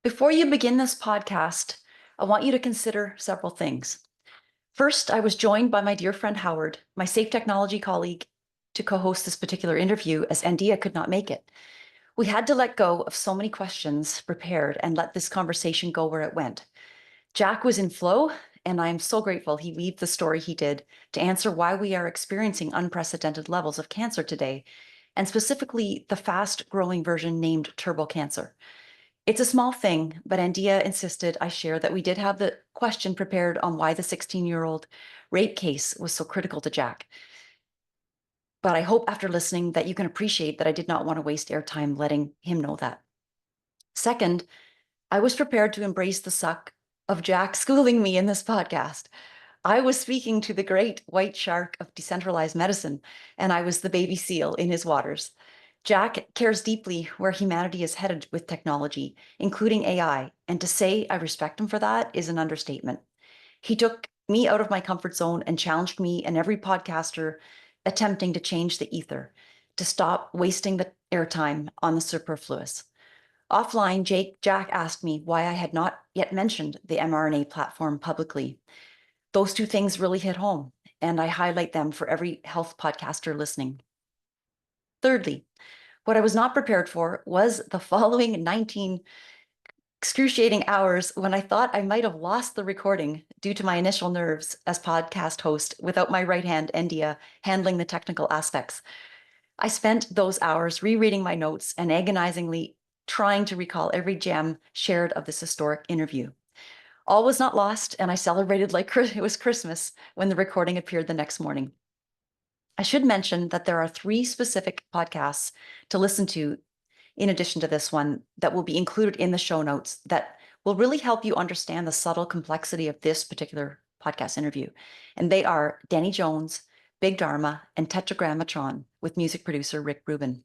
Before you begin this podcast, I want you to consider several things. First, I was joined by my dear friend Howard, my safe technology colleague, to co-host this particular interview as Andia could not make it. We had to let go of so many questions prepared and let this conversation go where it went. Jack was in flow, and I am so grateful he weaved the story he did to answer why we are experiencing unprecedented levels of cancer today, and specifically the fast-growing version named turbo cancer. It's a small thing, but Andia insisted I share that we did have the question prepared on why the 16-year-old rape case was so critical to Jack. But I hope after listening that you can appreciate that I did not want to waste airtime letting him know that. Second, I was prepared to embrace the suck of Jack schooling me in this podcast. I was speaking to the great white shark of decentralized medicine, and I was the baby seal in his waters. Jack cares deeply where humanity is headed with technology, including AI, and to say I respect him for that is an understatement. He took me out of my comfort zone and challenged me and every podcaster attempting to change the ether, to stop wasting the airtime on the superfluous. Offline, Jack asked me why I had not yet mentioned the mRNA platform publicly. Those two things really hit home, and I highlight them for every health podcaster listening. Thirdly, what I was not prepared for was the following 19 excruciating hours when I thought I might have lost the recording due to my initial nerves as podcast host without my right hand, Endia, handling the technical aspects. I spent those hours rereading my notes and agonizingly trying to recall every gem shared of this historic interview. All was not lost, and I celebrated like it was Christmas when the recording appeared the next morning. I should mention that there are 3 specific podcasts to listen to in addition to this one that will be included in the show notes that will really help you understand the subtle complexity of this particular podcast interview. And they are Danny Jones, Big Dharma, and Tetragrammatron with music producer Rick Rubin.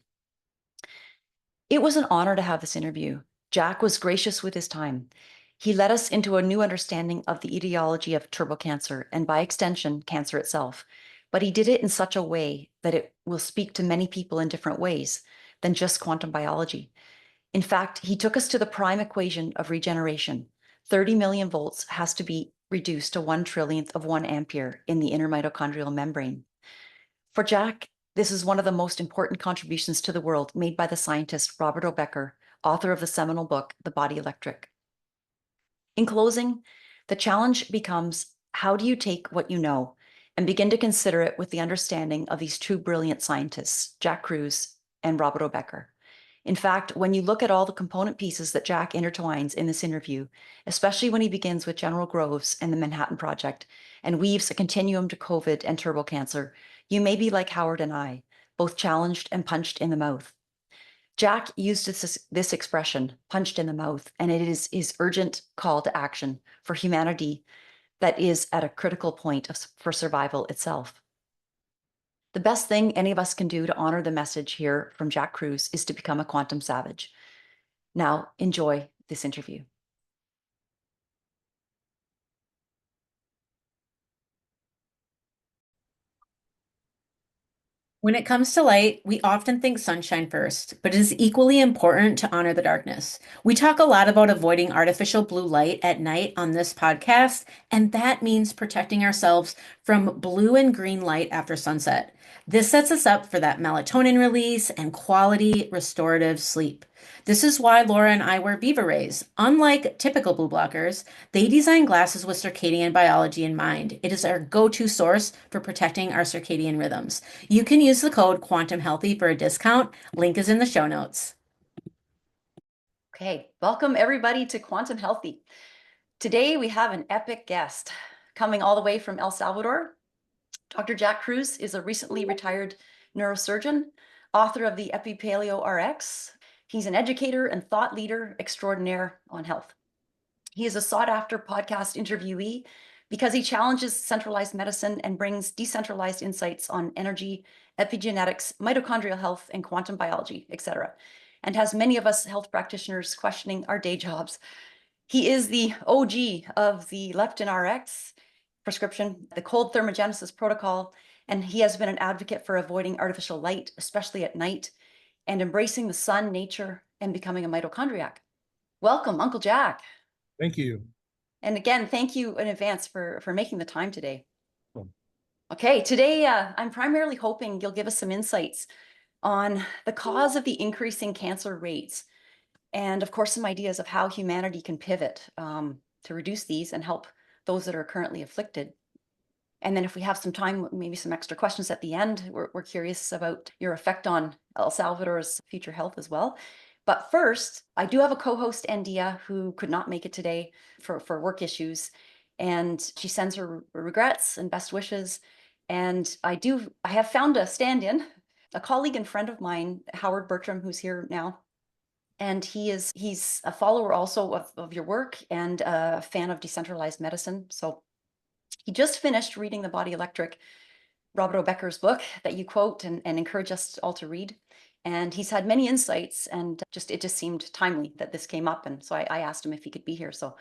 It was an honor to have this interview. Jack was gracious with his time. He led us into a new understanding of the etiology of turbo cancer and by extension, cancer itself. But he did it in such a way that it will speak to many people in different ways than just quantum biology. In fact, he took us to the prime equation of regeneration. 30 million volts has to be reduced to 1/trillionth of 1 ampere in the inner mitochondrial membrane. For Jack, this is one of the most important contributions to the world made by the scientist Robert O. Becker, author of the seminal book, The Body Electric. In closing, the challenge becomes, how do you take what you know and begin to consider it with the understanding of these 2 brilliant scientists, Jack Kruse and Robert O. Becker? In fact, when you look at all the component pieces that Jack intertwines in this interview, especially when he begins with General Groves and the Manhattan Project and weaves a continuum to COVID and turbo cancer, you may be like Howard and I, both challenged and punched in the mouth. Jack used this expression, punched in the mouth, and it is his urgent call to action for humanity that is at a critical point for survival itself. The best thing any of us can do to honor the message here from Jack Kruse is to become a quantum savage. Now, enjoy this interview. When it comes to light, we often think sunshine first, but it is equally important to honor the darkness. We talk a lot about avoiding artificial blue light at night on this podcast, and that means protecting ourselves from blue and green light after sunset. This sets us up for that melatonin release and quality restorative sleep. This is why Laura and I wear Viva rays. Unlike typical blue blockers, they design glasses with circadian biology in mind. It is our go-to source for protecting our circadian rhythms. You can use the code QuantumHealthy for a discount. Link is in the show notes. Okay, welcome everybody to Quantum Healthy. Today we have an epic guest coming all the way from El Salvador. Dr. Jack Kruse is a recently retired neurosurgeon, author of the Epi-Paleo Rx. He's an educator and thought leader extraordinaire on health. He is a sought-after podcast interviewee because he challenges centralized medicine and brings decentralized insights on energy, epigenetics, mitochondrial health, and quantum biology, etc., and has many of us health practitioners questioning our day jobs. He is the OG of the leptin RX prescription, the cold thermogenesis protocol, and he has been an advocate for avoiding artificial light, especially at night, and embracing the sun, nature, and becoming a mitochondriac. Welcome, Uncle Jack. Thank you. And again, thank you in advance for making the time today. Cool. Okay, today I'm primarily hoping you'll give us some insights on the cause of the increasing cancer rates, and of course, some ideas of how humanity can pivot to reduce these and help those that are currently afflicted. And then if we have some time, maybe some extra questions at the end. We're curious about your effect on El Salvador's future health as well. But first, I do have a co-host, Andia, who could not make it today for work issues. And she sends her regrets and best wishes. And I have found a stand-in, a colleague and friend of mine, Howard Bertram, who's here now. And he's a follower also of your work and a fan of decentralized medicine. So he just finished reading The Body Electric, Robert O. Becker's book that you quote and encourage us all to read. And he's had many insights, and it just seemed timely that this came up. And so I asked him if he could be here. So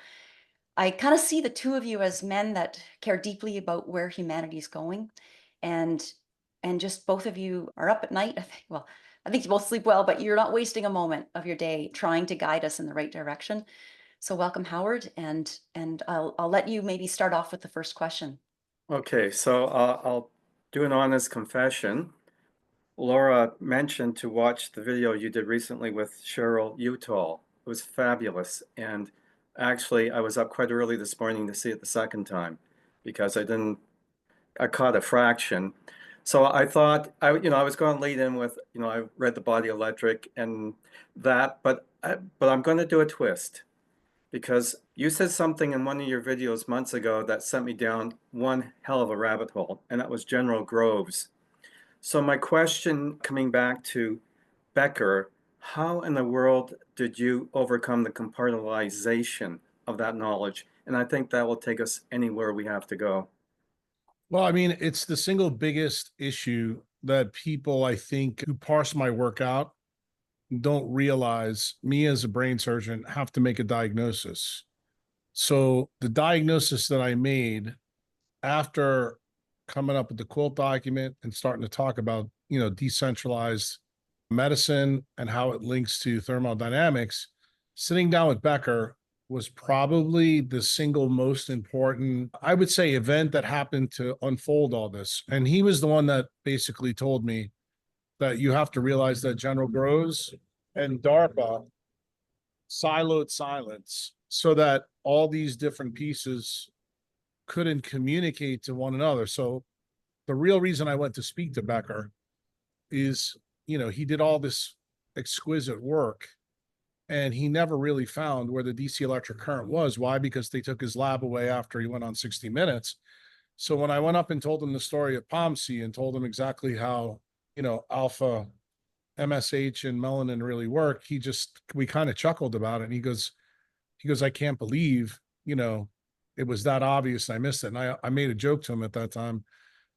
I kind of see the two of you as men that care deeply about where humanity is going. And just both of you are up at night. I think you both sleep well, but you're not wasting a moment of your day trying to guide us in the right direction. So welcome, Howard, and I'll let you maybe start off with the first question. Okay, so I'll do an honest confession. Laura mentioned to watch the video you did recently with Cheryl Utall. It was fabulous, and actually I was up quite early this morning to see it the second time because I caught a fraction. So I thought I was going to lead in with, I read The Body Electric and that, but I'm going to do a twist. Because you said something in one of your videos months ago that sent me down one hell of a rabbit hole, and that was General Groves. So my question, coming back to Becker, how in the world did you overcome the compartmentalization of that knowledge? And I think that will take us anywhere we have to go. Well, I mean, it's the single biggest issue that people, I think, who parse my work out don't realize. Me as a brain surgeon have to make a diagnosis. So the diagnosis that I made after coming up with the quilt document and starting to talk about, decentralized medicine and how it links to thermodynamics, sitting down with Becker was probably the single most important, I would say, event that happened to unfold all this. And he was the one that basically told me that you have to realize that General Groves and DARPA siloed silence so that all these different pieces couldn't communicate to one another. So the real reason I went to speak to Becker is, he did all this exquisite work and he never really found where the DC electric current was. Why? Because they took his lab away after he went on 60 Minutes. So when I went up and told him the story of POMC and told him exactly how, alpha MSH and melanin really work, we kind of chuckled about it. And he goes, I can't believe, it was that obvious. And I missed it. And I made a joke to him at that time.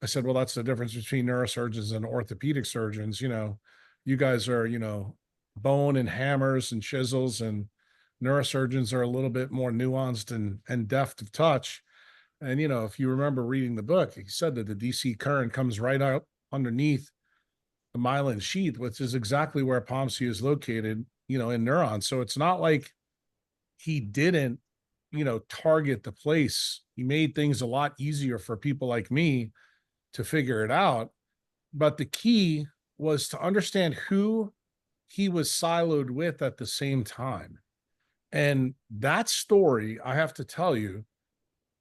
I said, well, that's the difference between neurosurgeons and orthopedic surgeons. You guys are, bone and hammers and chisels, and neurosurgeons are a little bit more nuanced and deft of touch. And, if you remember reading the book, he said that the DC current comes right out underneath the myelin sheath, which is exactly where POMC is located, in neurons. So it's not like he didn't, target the place. He made things a lot easier for people like me to figure it out. But the key was to understand who he was siloed with at the same time. And that story, I have to tell you,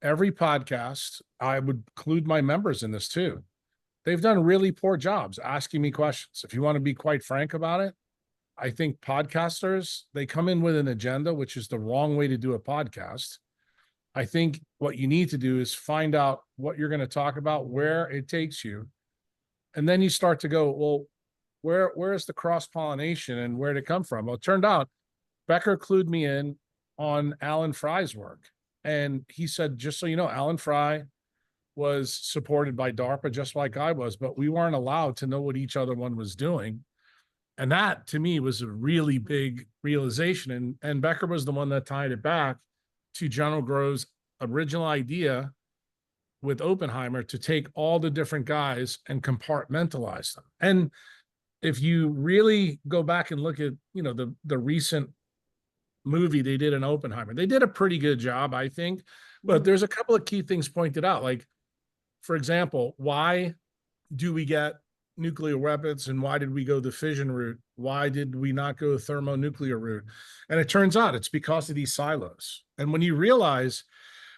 every podcast, I would include my members in this too. They've done really poor jobs asking me questions. If you want to be quite frank about it, I think podcasters, they come in with an agenda, which is the wrong way to do a podcast. I think what you need to do is find out what you're going to talk about, where it takes you. And then you start to go, well, where is the cross-pollination and where did it come from? Well, it turned out Becker clued me in on Alan Fry's work. And he said, just so you know, Alan Fry was supported by DARPA just like I was, but we weren't allowed to know what each other one was doing. And that to me was a really big realization. And Becker was the one that tied it back to General Groves' original idea with Oppenheimer to take all the different guys and compartmentalize them. And if you really go back and look at, the recent movie they did in Oppenheimer. They did a pretty good job, I think, but there's a couple of key things pointed out. Like, for example, why do we get nuclear weapons and why did we go the fission route? Why did we not go the thermonuclear route? And it turns out it's because of these silos. And when you realize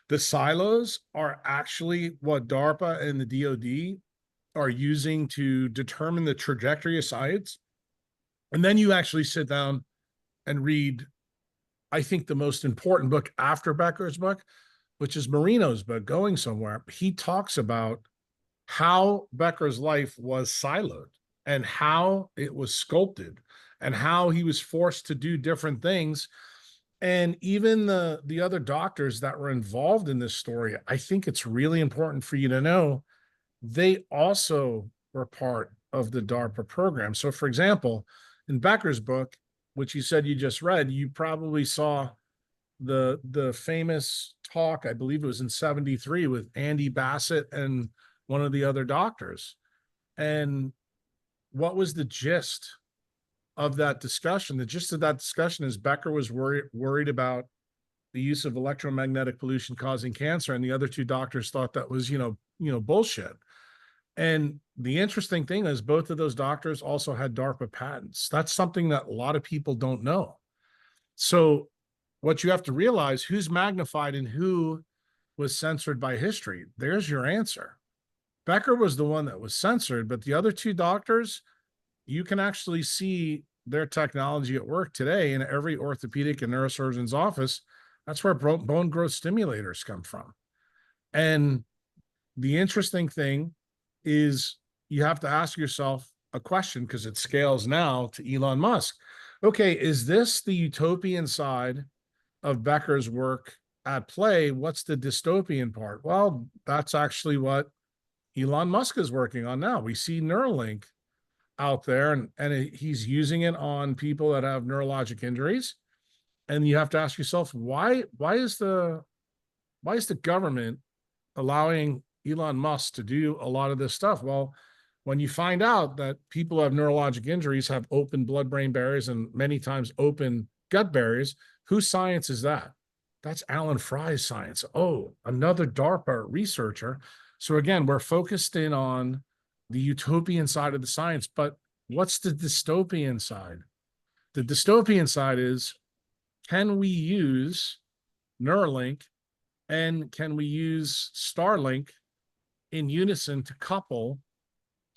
the silos are actually what DARPA and the DoD are using to determine the trajectory of science, and then you actually sit down and read, I think, the most important book after Becker's book, which is Marino's book, Going Somewhere. He talks about how Becker's life was siloed and how it was sculpted and how he was forced to do different things. And even the other doctors that were involved in this story, I think it's really important for you to know, they also were part of the DARPA program. So, for example, in Becker's book, which you said you just read, you probably saw the famous talk, I believe it was in 73, with Andy Bassett and one of the other doctors. And what was the gist of that discussion? The gist of that discussion is Becker was worried about the use of electromagnetic pollution causing cancer, and the other two doctors thought that was, bullshit. And the interesting thing is both of those doctors also had DARPA patents. That's something that a lot of people don't know. So what you have to realize, who's magnified and who was censored by history? There's your answer. Becker was the one that was censored, but the other two doctors, you can actually see their technology at work today in every orthopedic and neurosurgeon's office. That's where bone growth stimulators come from. And the interesting thing is you have to ask yourself a question, because it scales now to Elon Musk. Okay, is this the utopian side of Becker's work at play? What's the dystopian part? Well, that's actually what Elon Musk is working on now. We see Neuralink out there, and he's using it on people that have neurologic injuries. And you have to ask yourself, why is the government allowing Elon Musk to do a lot of this stuff? Well, when you find out that people who have neurologic injuries have open blood-brain barriers and many times open gut barriers, whose science is that? That's Alan Fry's science. Oh, another DARPA researcher. So again, we're focused in on the utopian side of the science, but what's the dystopian side? The dystopian side is, can we use Neuralink and can we use Starlink in unison to couple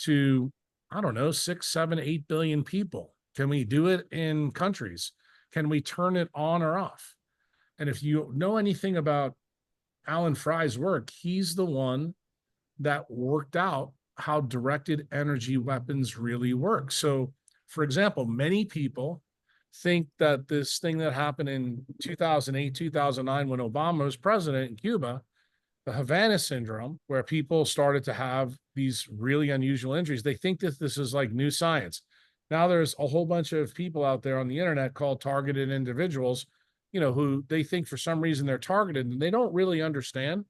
to, I don't know, 6, 7, 8 billion people? Can we do it in countries? Can we turn it on or off? And if you know anything about Alan Fry's work, he's the one that worked out how directed energy weapons really work. So, for example, many people think that this thing that happened in 2008, 2009, when Obama was president in Cuba, the Havana syndrome, where people started to have these really unusual injuries, they think that this is like new science. Now there's a whole bunch of people out there on the internet called targeted individuals, who they think for some reason they're targeted, and they don't really understand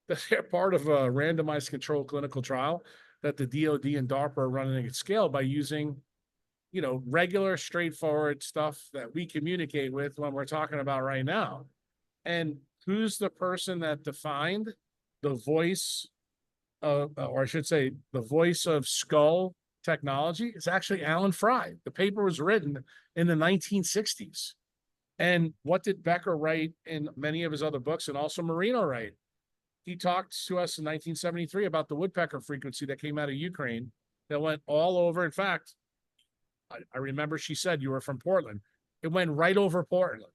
that they're part of a randomized controlled clinical trial that the DoD and DARPA are running at scale by using, regular, straightforward stuff that we communicate with when we're talking about right now. And who's the person that defined the voice of, or I should say, the voice of skull technology? It's actually Alan Fry. The paper was written in the 1960s. And what did Becker write in many of his other books, and also Marino write? He talked to us in 1973 about the woodpecker frequency that came out of Ukraine that went all over. In fact, I remember she said, you were from Portland. It went right over Portland,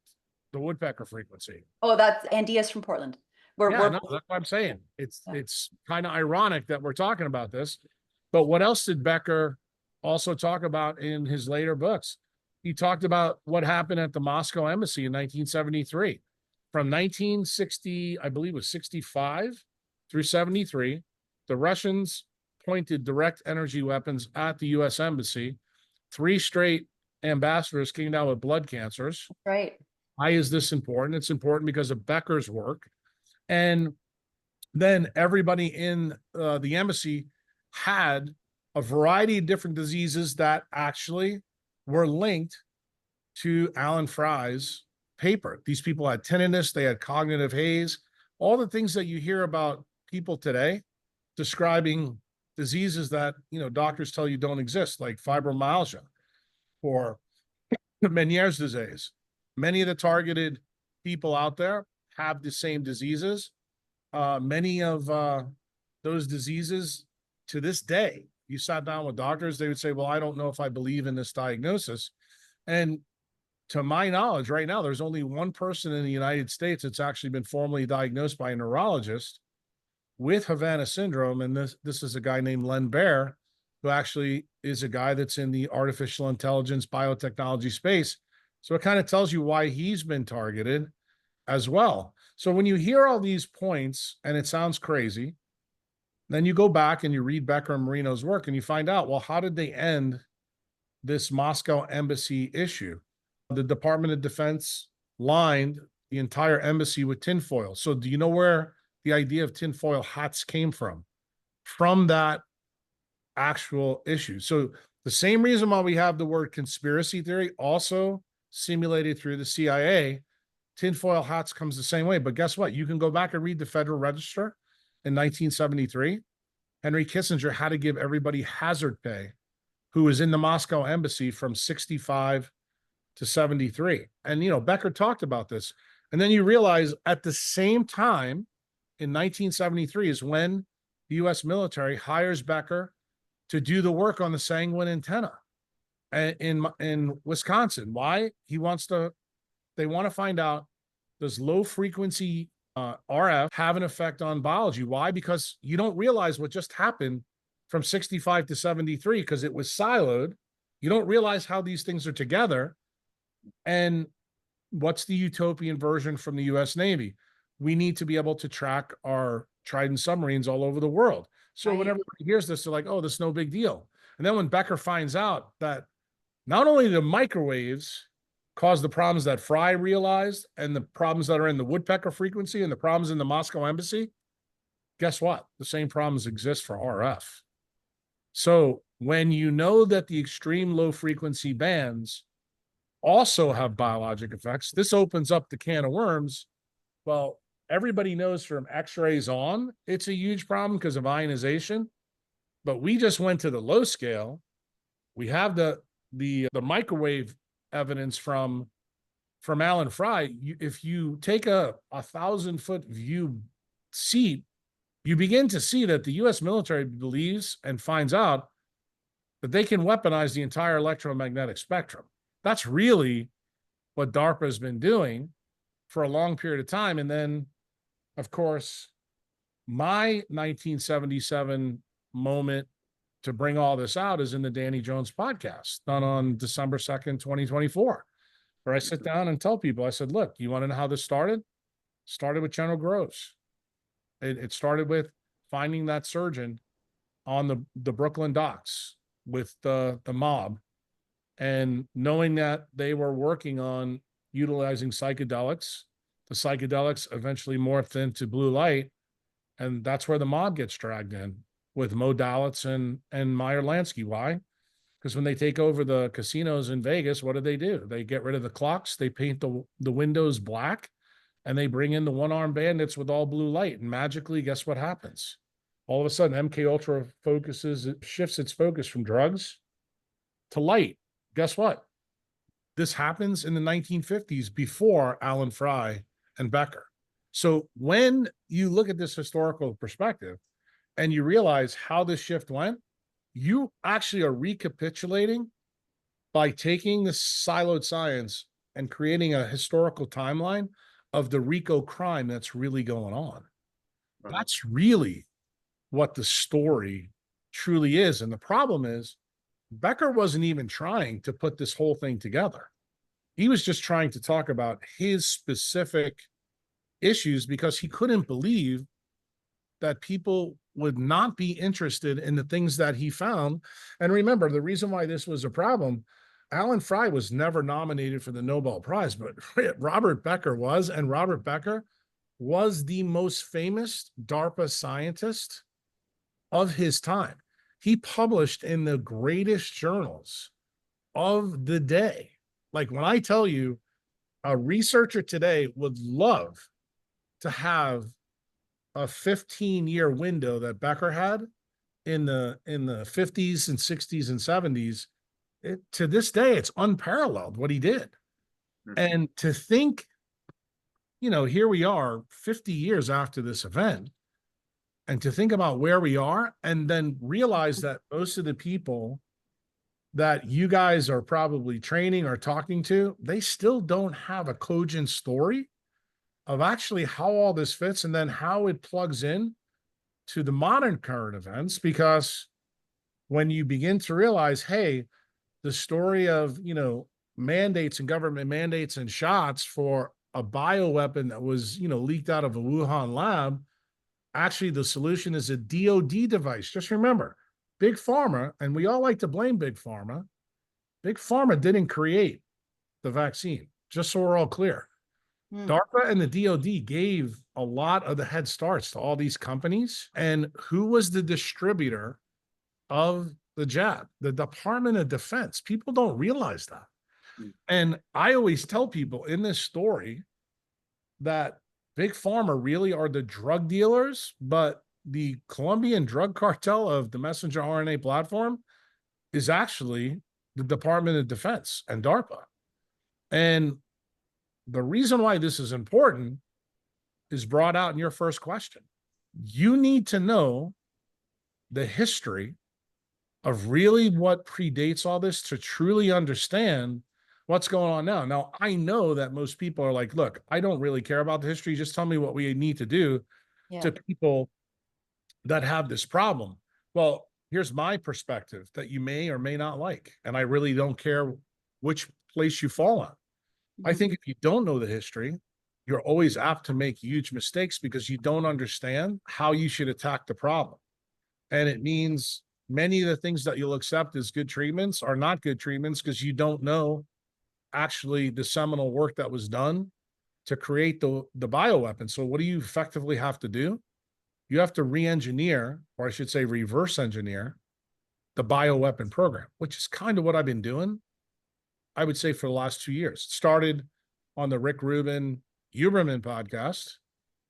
the woodpecker frequency. Oh, that's Andia's from Portland. No, that's what I'm saying. It's kind of ironic that we're talking about this. But what else did Becker also talk about in his later books? He talked about what happened at the Moscow embassy in 1973. From 1960, I believe it was 65 through 73, the Russians pointed direct energy weapons at the U.S. embassy. 3 straight ambassadors came down with blood cancers. Right. Why is this important? It's important because of Becker's work. And then everybody in the embassy had a variety of different diseases that actually were linked to Alan Fry's paper. These people had tinnitus, they had cognitive haze, all the things that you hear about people today describing diseases that, doctors tell you don't exist, like fibromyalgia or Meniere's disease. Many of the targeted people out there have the same diseases. Many of those diseases to this day, you sat down with doctors, they would say, well, I don't know if I believe in this diagnosis. And to my knowledge, right now, there's only one person in the United States that's actually been formally diagnosed by a neurologist with Havana syndrome. And this is a guy named Len Baer, who actually is a guy that's in the artificial intelligence biotechnology space. So it kind of tells you why he's been targeted as well. So when you hear all these points and it sounds crazy, then you go back and you read Becker and Marino's work and you find out, well, how did they end this Moscow embassy issue? The Department of Defense lined the entire embassy with tinfoil. So do you know where the idea of tinfoil hats came from? From that actual issue. So the same reason why we have the word conspiracy theory, also simulated through the CIA, tinfoil hats comes the same way. But guess what? You can go back and read the Federal Register in 1973. Henry Kissinger had to give everybody hazard pay who was in the Moscow embassy from 65 to 73. And, Becker talked about this. And then you realize at the same time in 1973 is when the U.S. military hires Becker to do the work on the sanguine antenna in Wisconsin. Why? They want to find out, does low frequency RF have an effect on biology? Why? Because you don't realize what just happened from 65 to 73 because it was siloed. You don't realize how these things are together. And what's the utopian version from the U.S. Navy? We need to be able to track our Trident submarines all over the world. So when everybody hears this, they're like, oh, this is no big deal. And then when Becker finds out that not only the microwaves cause the problems that Fry realized and the problems that are in the woodpecker frequency and the problems in the Moscow embassy, guess what? The same problems exist for RF. So when you know that the extreme low frequency bands also have biologic effects, this opens up the can of worms. Well, everybody knows from X-rays on, it's a huge problem because of ionization. But we just went to the low scale. We have the microwave evidence from Alan Fry. If you take a 1,000-foot view seat, you begin to see that the U.S. military believes and finds out that they can weaponize the entire electromagnetic spectrum. That's really what DARPA has been doing for a long period of time. And then, of course, my 1977 moment to bring all this out is in the Danny Jones podcast done on December 2nd, 2024, where I sit down and tell people, I said, look, you want to know how this started? Started with General Groves. It started with finding that surgeon on the Brooklyn docks with the mob and knowing that they were working on utilizing psychedelics. The psychedelics eventually morphed into blue light, and that's where the mob gets dragged in with Mo Dalitz and Meyer Lansky. Why? Because when they take over the casinos in Vegas, what do? They get rid of the clocks, they paint the windows black, and they bring in the one-armed bandits with all blue light. And magically, guess what happens? All of a sudden, MK Ultra shifts its focus from drugs to light. Guess what? This happens in the 1950s before Alan Fry and Becker. So when you look at this historical perspective and you realize how this shift went, you actually are recapitulating by taking the siloed science and creating a historical timeline of the RICO crime that's really going on. Right. That's really what the story truly is. And the problem is Becker wasn't even trying to put this whole thing together. He was just trying to talk about his specific issues because he couldn't believe that people would not be interested in the things that he found. And remember, the reason why this was a problem, Alan Fry was never nominated for the Nobel Prize, but Robert Becker was, and Robert Becker was the most famous DARPA scientist of his time. He published in the greatest journals of the day. Like when I tell you, A researcher today would love to have a 15-year window that Becker had in the 50s and 60s and 70s. To this day, it's unparalleled what he did. And to think, here we are 50 years after this event, and to think about where we are, and then realize that most of the people that you guys are probably training or talking to, they still don't have a cogent story of actually how all this fits and then how it plugs in to the modern current events. Because when you begin to realize, hey, the story of, mandates and government mandates and shots for a bioweapon that was, leaked out of a Wuhan lab, actually the solution is a DOD device. Just remember, Big Pharma, and we all like to blame Big Pharma. Big Pharma didn't create the vaccine, just so we're all clear. DARPA and the DOD gave a lot of the head starts to all these companies. And who was the distributor of the jab? The Department of Defense. People don't realize that. And I always tell people in this story that Big Pharma really are the drug dealers, but the Colombian drug cartel of the messenger RNA platform is actually the Department of Defense and DARPA. And the reason why this is important is brought out in your first question. You need to know the history of really what predates all this to truly understand what's going on now. Now, I know that most people are like, look, I don't really care about the history. Just tell me what we need to do to people that have this problem. Well, here's my perspective that you may or may not like. And I really don't care which place you fall on. I think if you don't know the history, you're always apt to make huge mistakes because you don't understand how you should attack the problem. And it means many of the things that you'll accept as good treatments are not good treatments because you don't know actually the seminal work that was done to create the bioweapon. So what do you effectively have to do? You have to re-engineer, or I should say reverse engineer, the bioweapon program, which is kind of what I've been doing, I would say, for the last 2 years. It started on the Rick Rubin Huberman podcast.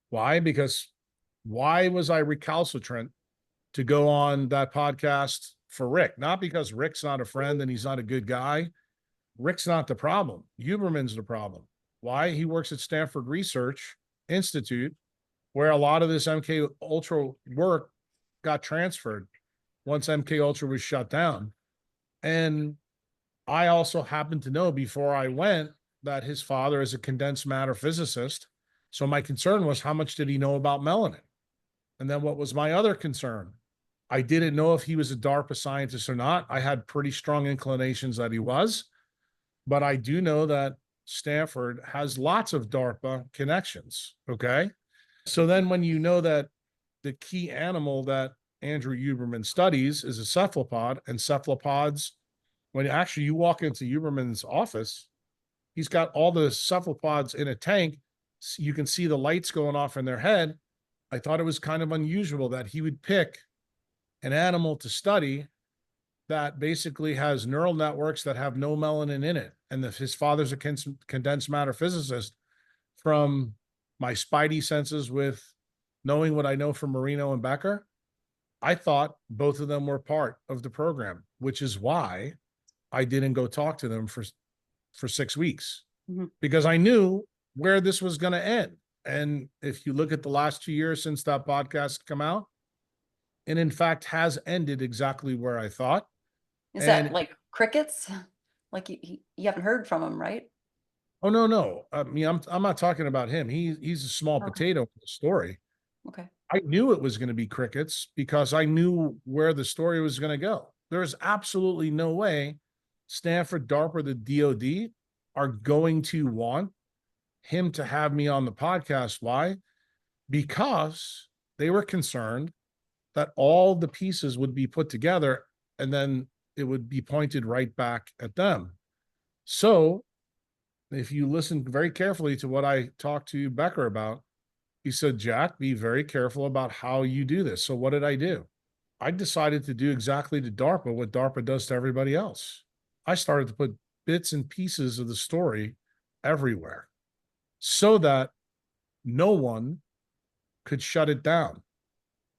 Why? Because why was I recalcitrant to go on that podcast for Rick? Not because Rick's not a friend and he's not a good guy. Rick's not the problem. Huberman's the problem. Why? He works at Stanford Research Institute, where a lot of this MK Ultra work got transferred once MK Ultra was shut down. And I also happened to know before I went that his father is a condensed matter physicist. So my concern was, how much did he know about melanin? And then what was my other concern? I didn't know if he was a DARPA scientist or not. I had pretty strong inclinations that he was, but I do know that Stanford has lots of DARPA connections. Okay. So then when you know that the key animal that Andrew Huberman studies is a cephalopod, and cephalopods, when actually you walk into Huberman's office, he's got all the cephalopods in a tank. You can see the lights going off in their head. I thought it was kind of unusual that he would pick an animal to study that basically has neural networks that have no melanin in it. And his father's a condensed matter physicist. From my spidey senses with knowing what I know from Marino and Becker, I thought both of them were part of the program, which is why I didn't go talk to them for 6 weeks, because I knew where this was going to end. And if you look at the last 2 years since that podcast come out, it in fact has ended exactly where I thought. Is that like crickets? Like you haven't heard from him, right? Oh, no. I mean, I'm not talking about him. He's a small potato in the story. Okay. I knew it was going to be crickets because I knew where the story was going to go. There's absolutely no way Stanford, DARPA, the DOD are going to want him to have me on the podcast. Why? Because they were concerned that all the pieces would be put together and then it would be pointed right back at them. So if you listen very carefully to what I talked to Becker about, he said, Jack, be very careful about how you do this. So what did I do? I decided to do exactly to DARPA what DARPA does to everybody else. I started to put bits and pieces of the story everywhere so that no one could shut it down.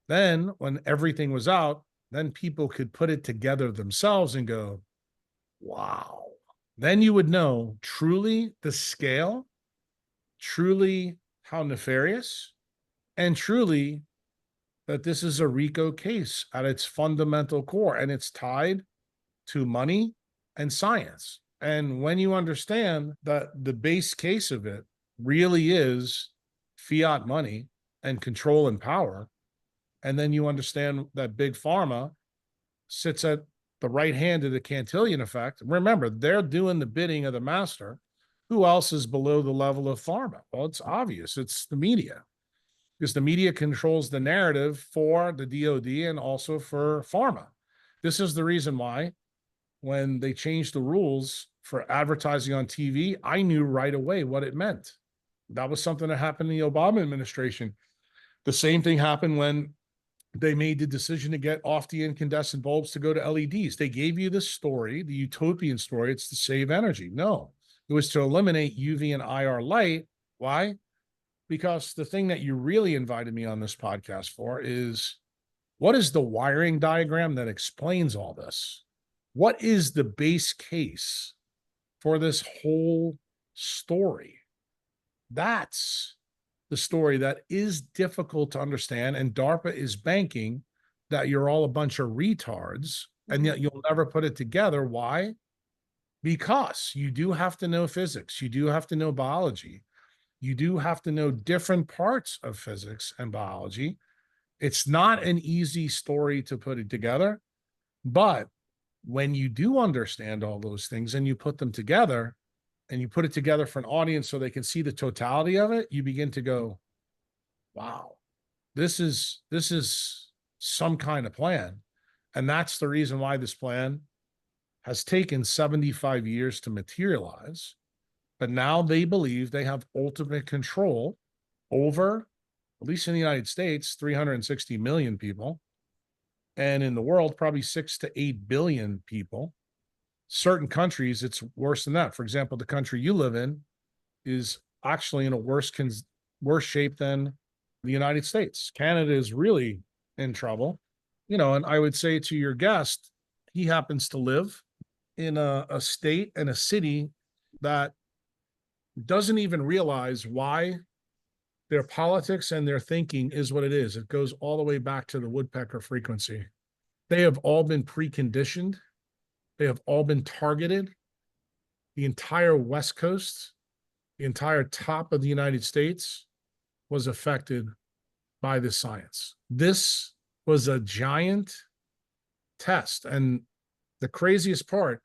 Then when everything was out, then people could put it together themselves and go, wow. Then you would know truly the scale, truly how nefarious, and truly that this is a RICO case at its fundamental core, and it's tied to money and science. And when you understand that the base case of it really is fiat money and control and power, and then you understand that big pharma sits at the right hand of the Cantillon effect. Remember, they're doing the bidding of the master. Who else is below the level of pharma? Well, it's obvious. It's the media, because the media controls the narrative for the DOD and also for pharma. This is the reason why when they changed the rules for advertising on TV, I knew right away what it meant. That was something that happened in the Obama administration. The same thing happened when they made the decision to get off the incandescent bulbs to go to LEDs. They gave you the story, the utopian story. It's to save energy. No, it was to eliminate UV and IR light. Why? Because the thing that you really invited me on this podcast for is, what is the wiring diagram that explains all this? What is the base case for this whole story? That's the story that is difficult to understand. And DARPA is banking that you're all a bunch of retards and yet you'll never put it together. Why? Because you do have to know physics. You do have to know biology. You do have to know different parts of physics and biology. It's not an easy story to put it together, but when you do understand all those things and you put them together and you put it together for an audience so they can see the totality of it, you begin to go, wow, this is some kind of plan. And that's the reason why this plan has taken 75 years to materialize. But now they believe they have ultimate control over, at least in the United States, 360 million people. And in the world, probably 6 to 8 billion people. Certain countries, it's worse than that. For example, the country you live in is actually in a worse shape than the United States. Canada is really in trouble. You know, and I would say to your guest, he happens to live in a state and a city that doesn't even realize why their politics and their thinking is what it is. It goes all the way back to the woodpecker frequency. They have all been preconditioned. They have all been targeted. The entire West Coast, the entire top of the United States was affected by this science. This was a giant test. And the craziest part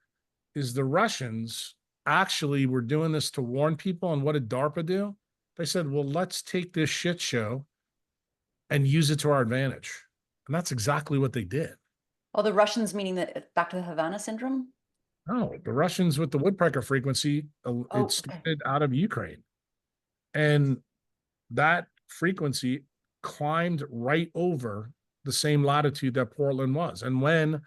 is the Russians actually were doing this to warn people. And what did DARPA do? They said, well, let's take this shit show and use it to our advantage. And that's exactly what they did. Oh, the Russians, meaning that back to the Havana syndrome? No, the Russians with the woodpecker frequency, it started out of Ukraine. And that frequency climbed right over the same latitude that Portland was. And when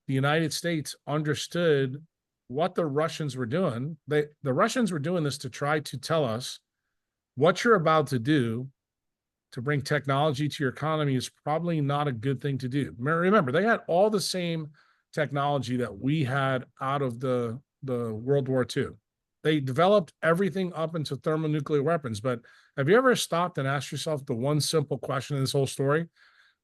the United States understood what the Russians were doing, the Russians were doing this to try to tell us what you're about to do to bring technology to your economy is probably not a good thing to do. Remember, they had all the same technology that we had out of the World War II. They developed everything up into thermonuclear weapons. But have you ever stopped and asked yourself the one simple question in this whole story?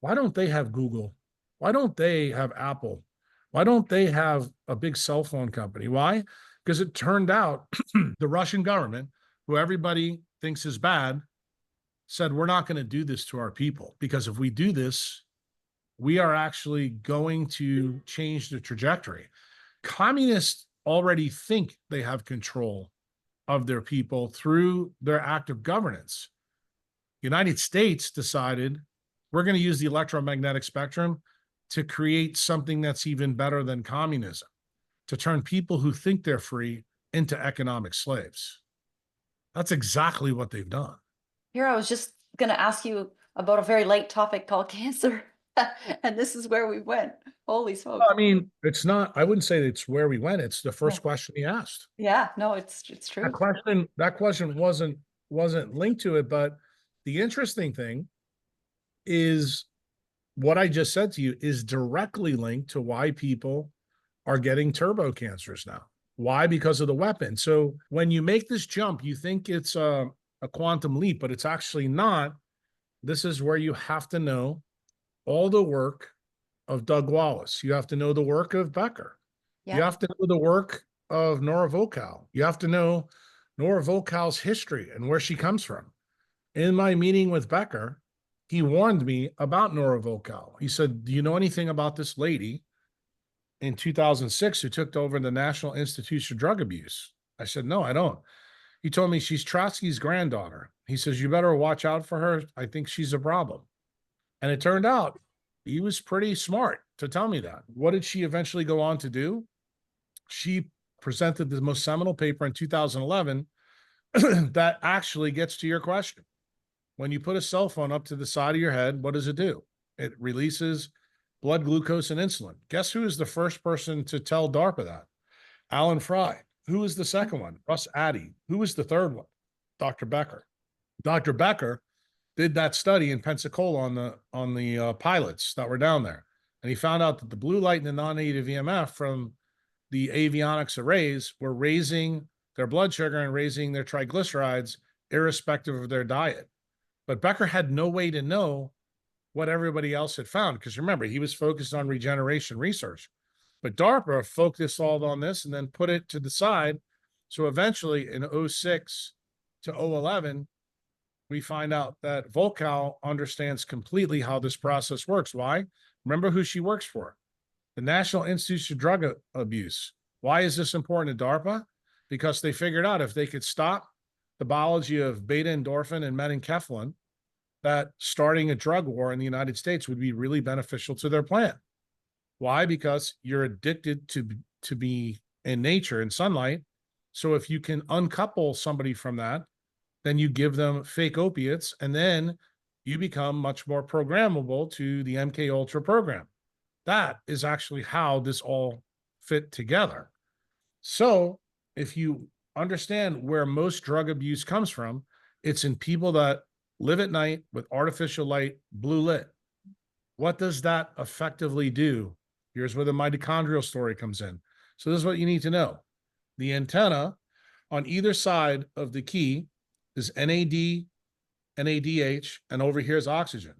Why don't they have Google? Why don't they have Apple? Why don't they have a big cell phone company? Why? Because it turned out the Russian government, who everybody thinks is bad, said, we're not going to do this to our people, because if we do this, we are actually going to change the trajectory. Communists already think they have control of their people through their active governance. The United States decided we're going to use the electromagnetic spectrum to create something that's even better than communism, to turn people who think they're free into economic slaves. That's exactly what they've done. Here, I was just going to ask you about a very light topic called cancer. And this is where we went. Holy smokes. I mean, it's not, I wouldn't say it's where we went. It's the first No. question he asked. Yeah, no, it's true. That question wasn't linked to it, but the interesting thing is what I just said to you is directly linked to why people are getting turbo cancers now. Why? Because of the weapon. So when you make this jump, you think it's a quantum leap, but it's actually not. This is where you have to know all the work of Doug Wallace. You have to know the work of Becker. You Yeah. have to know the work of Nora Volkow. You have to know Nora Volkow's history and where she comes from. In my meeting with Becker, he warned me about Nora Volkow. He said, do you know anything about this lady in 2006 who took over the National Institute for Drug Abuse? I said, no, I don't. He told me she's Trotsky's granddaughter. He says, you better watch out for her. I think she's a problem. And it turned out he was pretty smart to tell me that. What did she eventually go on to do? She presented the most seminal paper in 2011 that actually gets to your question. When you put a cell phone up to the side of your head, what does it do? It releases blood glucose and insulin. Guess who is the first person to tell DARPA that? Alan Fry. Who is the second one? Russ Addy. Who is the third one? Dr. Becker. Dr. Becker did that study in Pensacola on the pilots that were down there. And he found out that the blue light and the non-native EMF from the avionics arrays were raising their blood sugar and raising their triglycerides irrespective of their diet. But Becker had no way to know what everybody else had found, because remember, he was focused on regeneration research. But DARPA focused all on this and then put it to the side. So eventually in 06 to 011, we find out that Volkow understands completely how this process works. Why? Remember who she works for. The National Institute for Drug Abuse. Why is this important to DARPA? Because they figured out if they could stop the biology of beta endorphin and menencephalin, that starting a drug war in the United States would be really beneficial to their plan. Why? Because you're addicted to be in nature, in sunlight. So if you can uncouple somebody from that, then you give them fake opiates, and then you become much more programmable to the MK Ultra program. That is actually how this all fit together. So if you understand where most drug abuse comes from, it's in people that live at night with artificial light, blue lit. What does that effectively do? Here's where the mitochondrial story comes in. So this is what you need to know. The antenna on either side of the key is NAD, NADH, and over here is oxygen.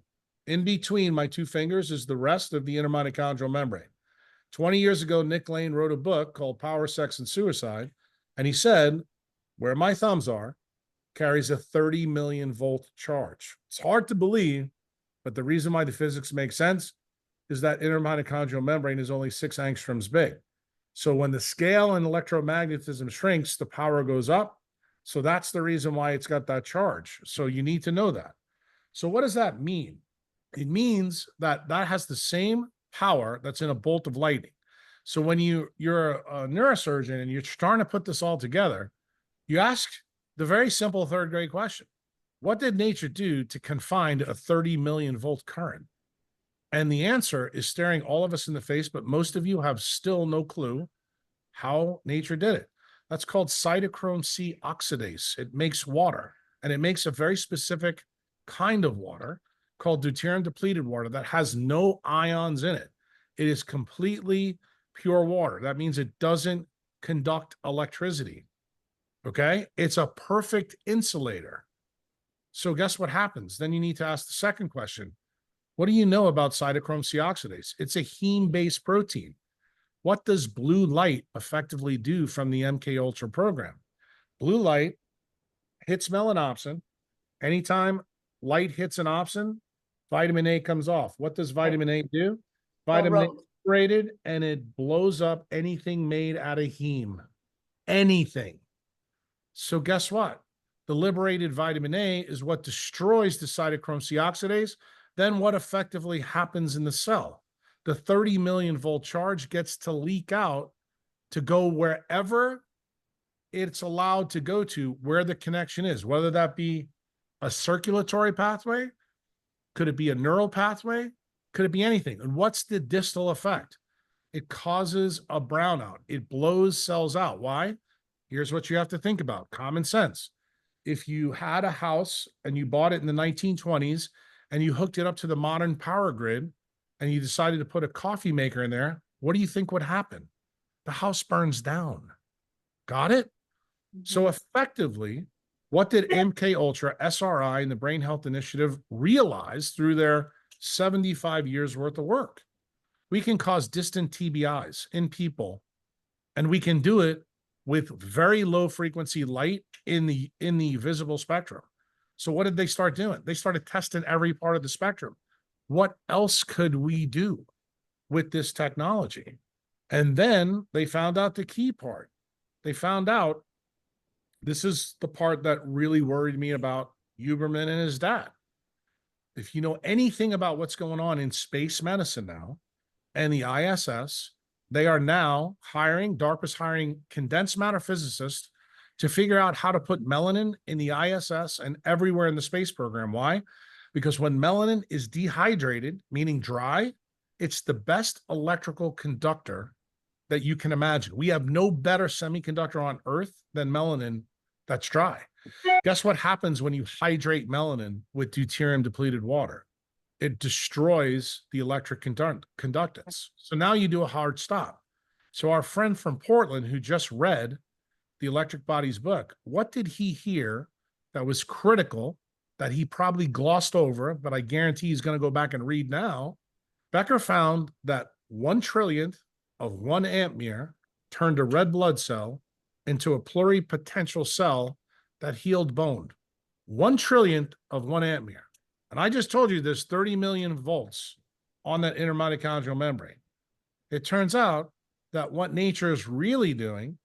In between my two fingers is the rest of the intermitochondrial membrane. 20 years ago, Nick Lane wrote a book called Power, Sex, and Suicide, and he said, where my thumbs are, carries a 30 million volt charge. It's hard to believe, but the reason why the physics makes sense is that intermitochondrial membrane is only 6 angstroms big. So when the scale in electromagnetism shrinks, the power goes up. So that's the reason why it's got that charge. So you need to know that. So what does that mean? It means that that has the same power that's in a bolt of lightning. So when you're a neurosurgeon and you're trying to put this all together, you ask the very simple third grade question: what did nature do to confine a 30 million volt current? And the answer is staring all of us in the face, but most of you have still no clue how nature did it. That's called cytochrome C oxidase. It makes water, and it makes a very specific kind of water called deuterium depleted water that has no ions in it. It is completely pure water. That means it doesn't conduct electricity. Okay? It's a perfect insulator. So guess what happens? Then you need to ask the second question. What do you know about cytochrome C oxidase? It's a heme-based protein. What does blue light effectively do from the MK Ultra program? Blue light hits melanopsin. Anytime light hits an opsin, vitamin A comes off. What does vitamin A do? Vitamin A is separated and it blows up anything made out of heme. Anything. So guess what? The liberated vitamin A is what destroys the cytochrome C oxidase. Then what effectively happens in the cell? The 30 million volt charge gets to leak out to go wherever it's allowed to go to, where the connection is, whether that be a circulatory pathway, could it be a neural pathway, Could it be anything? And what's the distal effect? It causes a brownout. It blows cells out. Why? Here's what you have to think about. Common sense. If you had a house and you bought it in the 1920s and you hooked it up to the modern power grid and you decided to put a coffee maker in there, what do you think would happen? The house burns down. Got it? So effectively, what did MK Ultra, SRI, and the Brain Health Initiative realize through their 75 years worth of work? We can cause distant TBIs in people, and we can do it with very low frequency light in the visible spectrum. So what did they start doing? They started testing every part of the spectrum. What else could we do with this technology? And then they found out the key part. They found out, this is the part that really worried me about Huberman and his dad. If you know anything about what's going on in space medicine now and the ISS, they are now hiring, DARPA's hiring condensed matter physicists to figure out how to put melanin in the ISS and everywhere in the space program. Why? Because when melanin is dehydrated, meaning dry, it's the best electrical conductor that you can imagine. We have no better semiconductor on Earth than melanin that's dry. Guess what happens when you hydrate melanin with deuterium depleted water? It destroys the electric conductance. So now you do a hard stop. So our friend from Portland who just read the Electric Bodies book, what did he hear that was critical that he probably glossed over, but I guarantee he's going to go back and read now? Becker found that 1/1,000,000th of 1 ampere turned a red blood cell into a pluripotential cell that healed bone. 1/1,000,000th of 1 ampere. And I just told you there's 30 million volts on that inner mitochondrial membrane. It turns out that what nature is really doing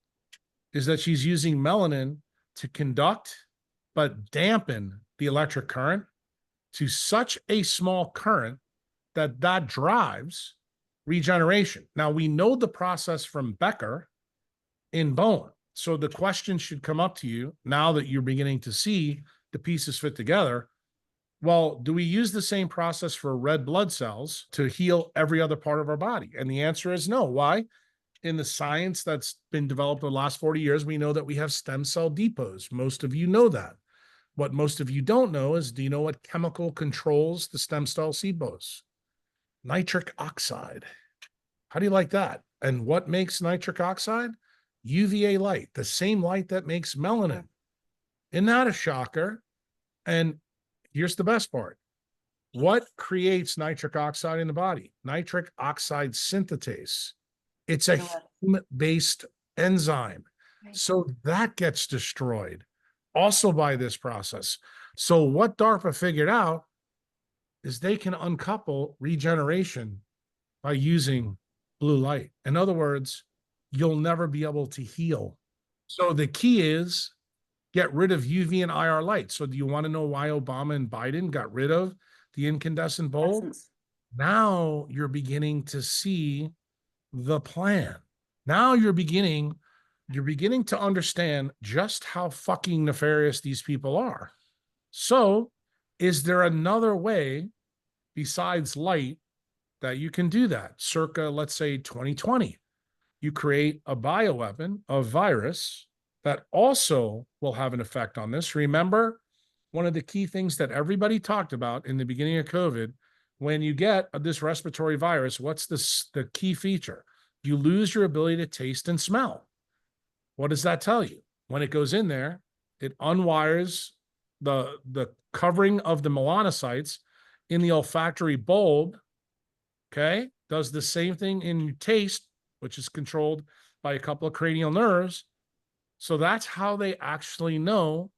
is that she's using melanin to conduct but dampen the electric current to such a small current that that drives regeneration. Now, we know the process from Becker in bone. So the question should come up to you now that you're beginning to see the pieces fit together. Well, do we use the same process for red blood cells to heal every other part of our body? And the answer is no. Why? In the science that's been developed in the last 40 years, we know that we have stem cell depots. Most of you know that. What most of you don't know is, do you know what chemical controls the stem cell depots? Nitric oxide. How do you like that? And what makes nitric oxide? UVA light, the same light that makes melanin. Isn't that a shocker? And here's the best part. What creates nitric oxide in the body? Nitric oxide synthetase. It's a heme-based enzyme. So that gets destroyed also by this process. So what DARPA figured out is they can uncouple regeneration by using blue light. In other words, you'll never be able to heal. So the key is get rid of UV and IR light. So do you want to know why Obama and Biden got rid of the incandescent bulb? Now you're beginning to see the plan. Now you're beginning to understand just how fucking nefarious these people are. So is there another way besides light that you can do that? Circa, let's say 2020, you create a bioweapon, a virus that also will have an effect on this. Remember, one of the key things that everybody talked about in the beginning of COVID, when you get this respiratory virus, what's the key feature? You lose your ability to taste and smell. What does that tell you? When it goes in there, it unwires the covering of the melanocytes in the olfactory bulb, okay? Does the same thing in taste, which is controlled by a couple of cranial nerves. So that's how they actually know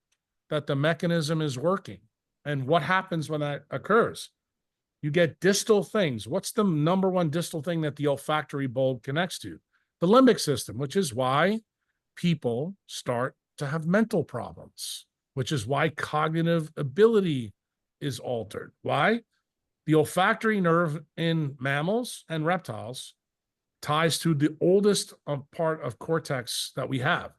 that the mechanism is working. And what happens when that occurs? You get distal things. What's the number one distal thing that the olfactory bulb connects to? The limbic system, which is why people start to have mental problems, which is why cognitive ability is altered. Why? The olfactory nerve in mammals and reptiles ties to the oldest part of cortex that we have.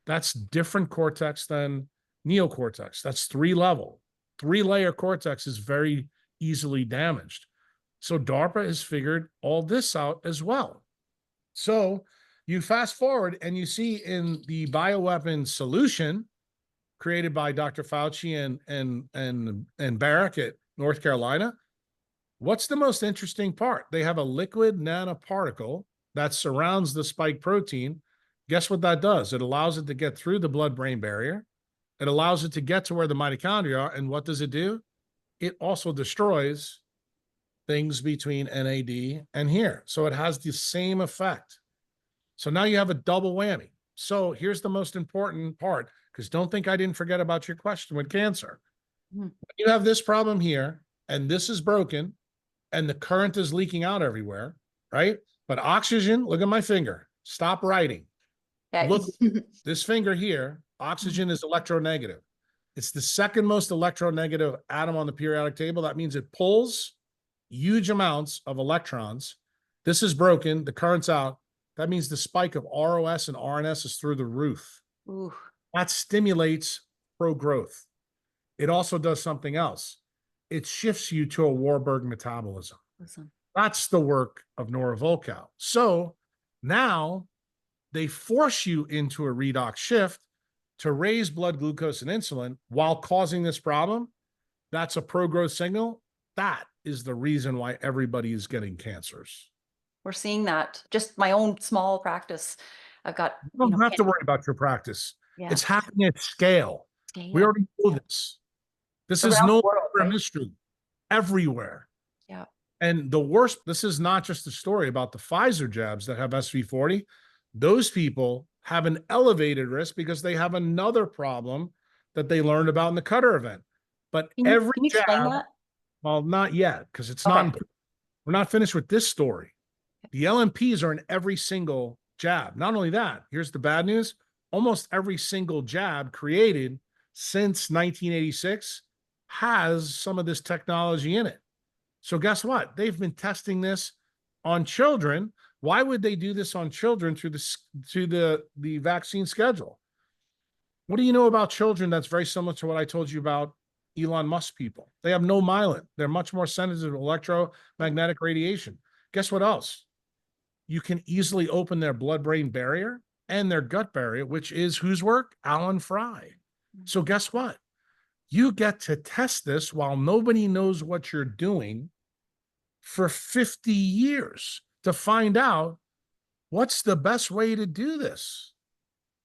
That's different cortex than neocortex. That's 3-level. 3-layer cortex is very easily damaged. So DARPA has figured all this out as well. So you fast forward and you see in the bioweapon solution created by Dr. Fauci and Barrick at North Carolina, what's the most interesting part? They have a liquid nanoparticle that surrounds the spike protein. Guess what that does? It allows it to get through the blood-brain barrier. It allows it to get to where the mitochondria are. And what does it do? It also destroys things between NAD and here. So it has the same effect. So now you have a double whammy. So here's the most important part, because don't think I didn't forget about your question with cancer. You have this problem here, and this is broken, and the current is leaking out everywhere, right? But oxygen, look at my finger. Stop writing. Okay. Look, this finger here, oxygen is electronegative. It's the second most electronegative atom on the periodic table. That means it pulls huge amounts of electrons. This is broken. The current's out. That means the spike of ROS and RNS is through the roof. Ooh. That stimulates pro-growth. It also does something else. It shifts you to a Warburg metabolism. Listen. That's the work of Norovolcal. So now they force you into a redox shift to raise blood glucose and insulin while causing this problem. That's a pro-growth signal. That is the reason why everybody is getting cancers. We're seeing that. Just my own small practice. I've got, You don't have to worry about your practice. Yeah. It's happening at scale. We already know this. This is Around no the world, longer a right? mystery. Everywhere. Yeah. And the worst, this is not just a story about the Pfizer jabs that have SV40. Those people have an elevated risk because they have another problem that they learned about in the Cutter event. But Can every you explain jab, that? well, not yet, because it's Okay. not, we're not finished with this story. The LNPs are in every single jab. Not only that, here's the bad news. Almost every single jab created since 1986 has some of this technology in it. So guess what? They've been testing this on children. Why would they do this on children through the vaccine schedule? What do you know about children that's very similar to what I told you about Elon Musk people? They have no myelin. They're much more sensitive to electromagnetic radiation. Guess what else? You can easily open their blood-brain barrier and their gut barrier, which is whose work? Alan Fry. So guess what? You get to test this while nobody knows what you're doing for 50 years to find out what's the best way to do this.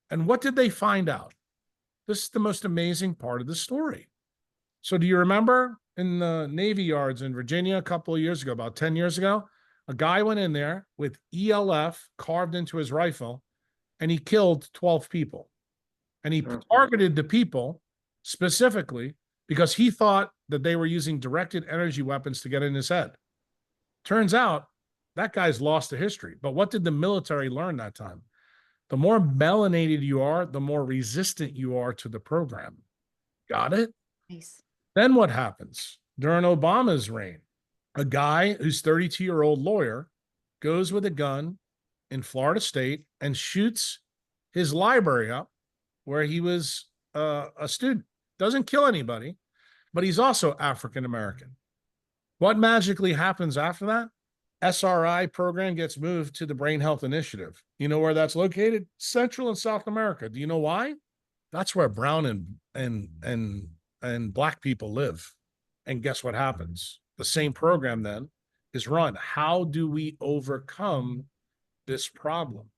And what did they find out? This is the most amazing part of the story. So do you remember in the Navy Yards in Virginia a couple of years ago, about 10 years ago, a guy went in there with ELF carved into his rifle and he killed 12 people. And he targeted the people specifically because he thought that they were using directed energy weapons to get in his head. Turns out that guy's lost to history. But what did the military learn that time? The more melanated you are, the more resistant you are to the program. Got it? Nice. Then what happens? During Obama's reign, a guy who's 32-year-old lawyer goes with a gun in Florida State and shoots his library up where he was a student. Doesn't kill anybody, but he's also African-American. What magically happens after that? SRI program gets moved to the Brain Health Initiative. You know where that's located? Central and South America. Do you know why? That's where brown and black people live. And guess what happens? The same program then is run. How do we overcome this problem?